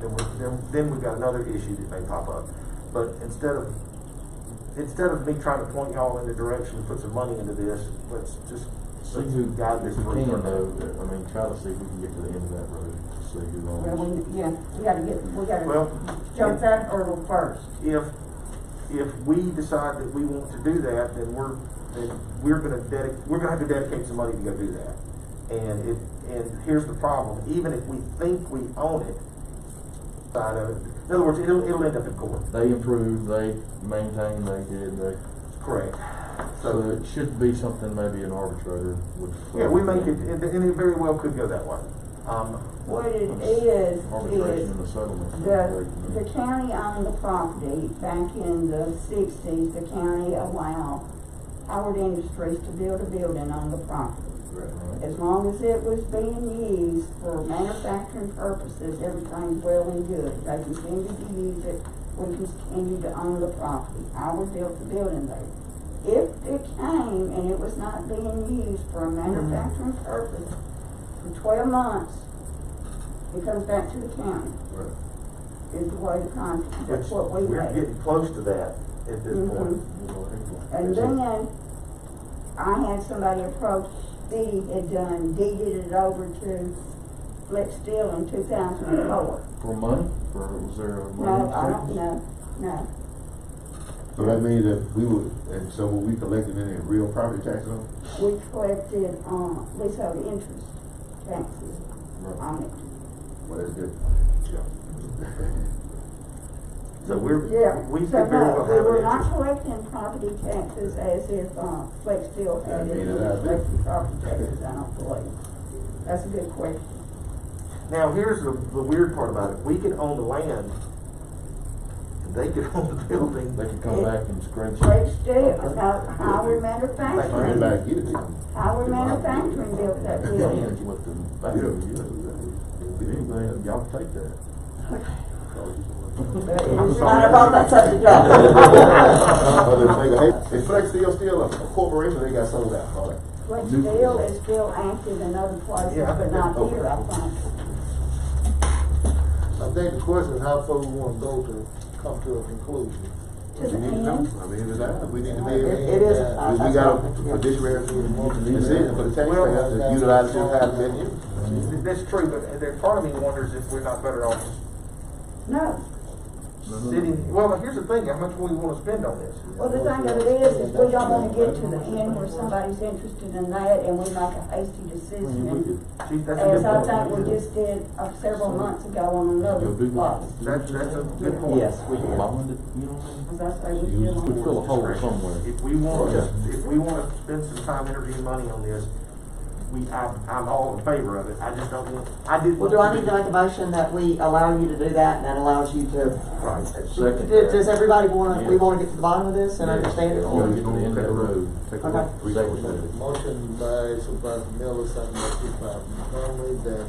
then we've got another issue that may pop up. But instead of me trying to point y'all in the direction to put some money into this, let's See who, guide this if we through. can though, I mean, try to see if we can get to the end of that road, to see who Well, owns. we gotta Well, jump that hurdle first. If we decide that we want to do that, then we're gonna have to dedicate some money to go do that. And here's the problem, even if we think we own it, side of it, in other words, it'll end up in court. They improved, they maintained, they. Correct. So it should be something, maybe an arbitrator would. Yeah, we make it, and it very well could go that way. What it is Arbitration and the settlement. the county owned the property back in the 60s. The county allowed Howard Industries to build a building on the property. Right. As long as it was being used for manufacturing purposes, everything's well and good. They continue to use it, we continue to own the property. Howard built the building there. If it came and it was not being used for a manufacturing purpose for 12 months, it comes back to the county, Right. is the way the contract, that's what we We're have. getting close to that at this point. And then, I had somebody approach, Eddie had deeded it over to Flex Steel in 2004. For money, or was there a money? No, I don't know, no. So that means that we would, and so were we collecting any real property taxes on? We collected, leasehold interest taxes on it. Well, that's good. So Yeah, we so could very no, well we have were an not interest. collecting property taxes as if, Flex Steel had Yeah, it, we yeah, were that's it. collecting property taxes, I don't believe. That's a good question. Now, here's the weird part about it. We could own the land, and they could own the building. They could come back and scratch it. Flex Steel, no, Howard Manufacturing, Everybody get it. Howard Manufacturing built that building. Hands with the value, anything, y'all can take that. It's not about that subject. Is Flex still a corporation, they got sold out, all right? Flex Steel is still active in other places, Yeah. but not here, I think. I think the question is how far we wanna go to come to a conclusion. To the We need to know. end. I mean, we need to be. It is. We got a judiciary decision for the taxpayers to utilize it how it's been used. That's true, but there, part of me wonders if we're not better off No. sitting, well, here's the thing, how much we wanna spend on this. Well, the thing of it is we don't wanna get to the end where somebody's interested in that and we make a hasty decision. And See, that's a as good I point. think we just did several months ago on another place. That's a good point. Yes, we did. Bond it, you know? As I say, we still We fill a want. hole somewhere. If we wanna spend some time, energy, and money on this, I'm all in favor of it. I just don't want, I didn't. Well, do I need to make a motion that we allow you to do that and that allows you to? Right. Second. Does everybody wanna, we wanna get to the bottom of this and understand it? Yeah, get to the end of that road. Take a Okay. look. Second. Motion by Supervisor Miller, second by Supervisor Montgomery, that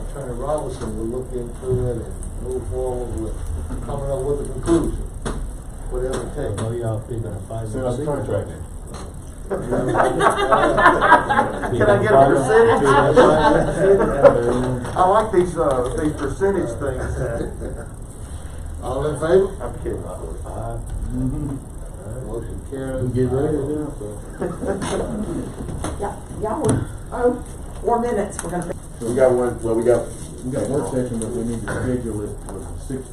Attorney Robinson will look into it and move forward with coming up with a conclusion, whatever it I takes. know y'all picking a fight. Send us a contract then. Can I get a percentage? I like these percentage things. All in favor? I'm kidding. Motion carries. Get ready now, Yeah, y'all, 4 minutes, we're gonna. We got one, well, we got work session, but we need to schedule it for the 6th.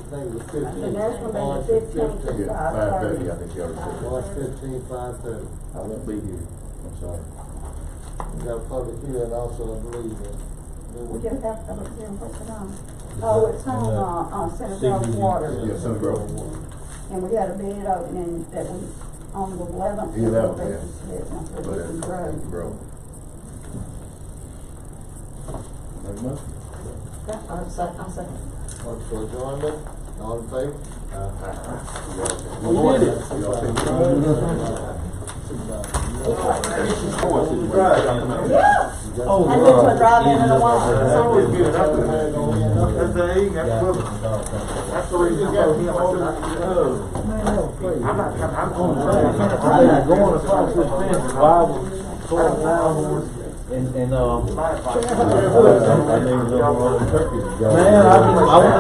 I think it was The 15. next one March is the 15th. 15th. yeah, 5:30, I think you already said. March 15, 5:30. I won't be here, I'm sorry. We got a public hearing also, I believe. We just have to, what's it on? Oh, it's on, Senator Water. Yeah, Center Grove. And we got a bid opening that was on the 11th. 11th, yeah. For Dickens Road. Bro. Very much. Yeah, I'll second. Motion for adjournment, all in favor? We did it. Yeah. Oh, I've been to a drive-in in a while. That's always good enough. That's the reason I told him, I said, I'm not coming, I'm not going across this fence, Bible, going down, and, my advice. I didn't even know where the turkey was going. Man, I went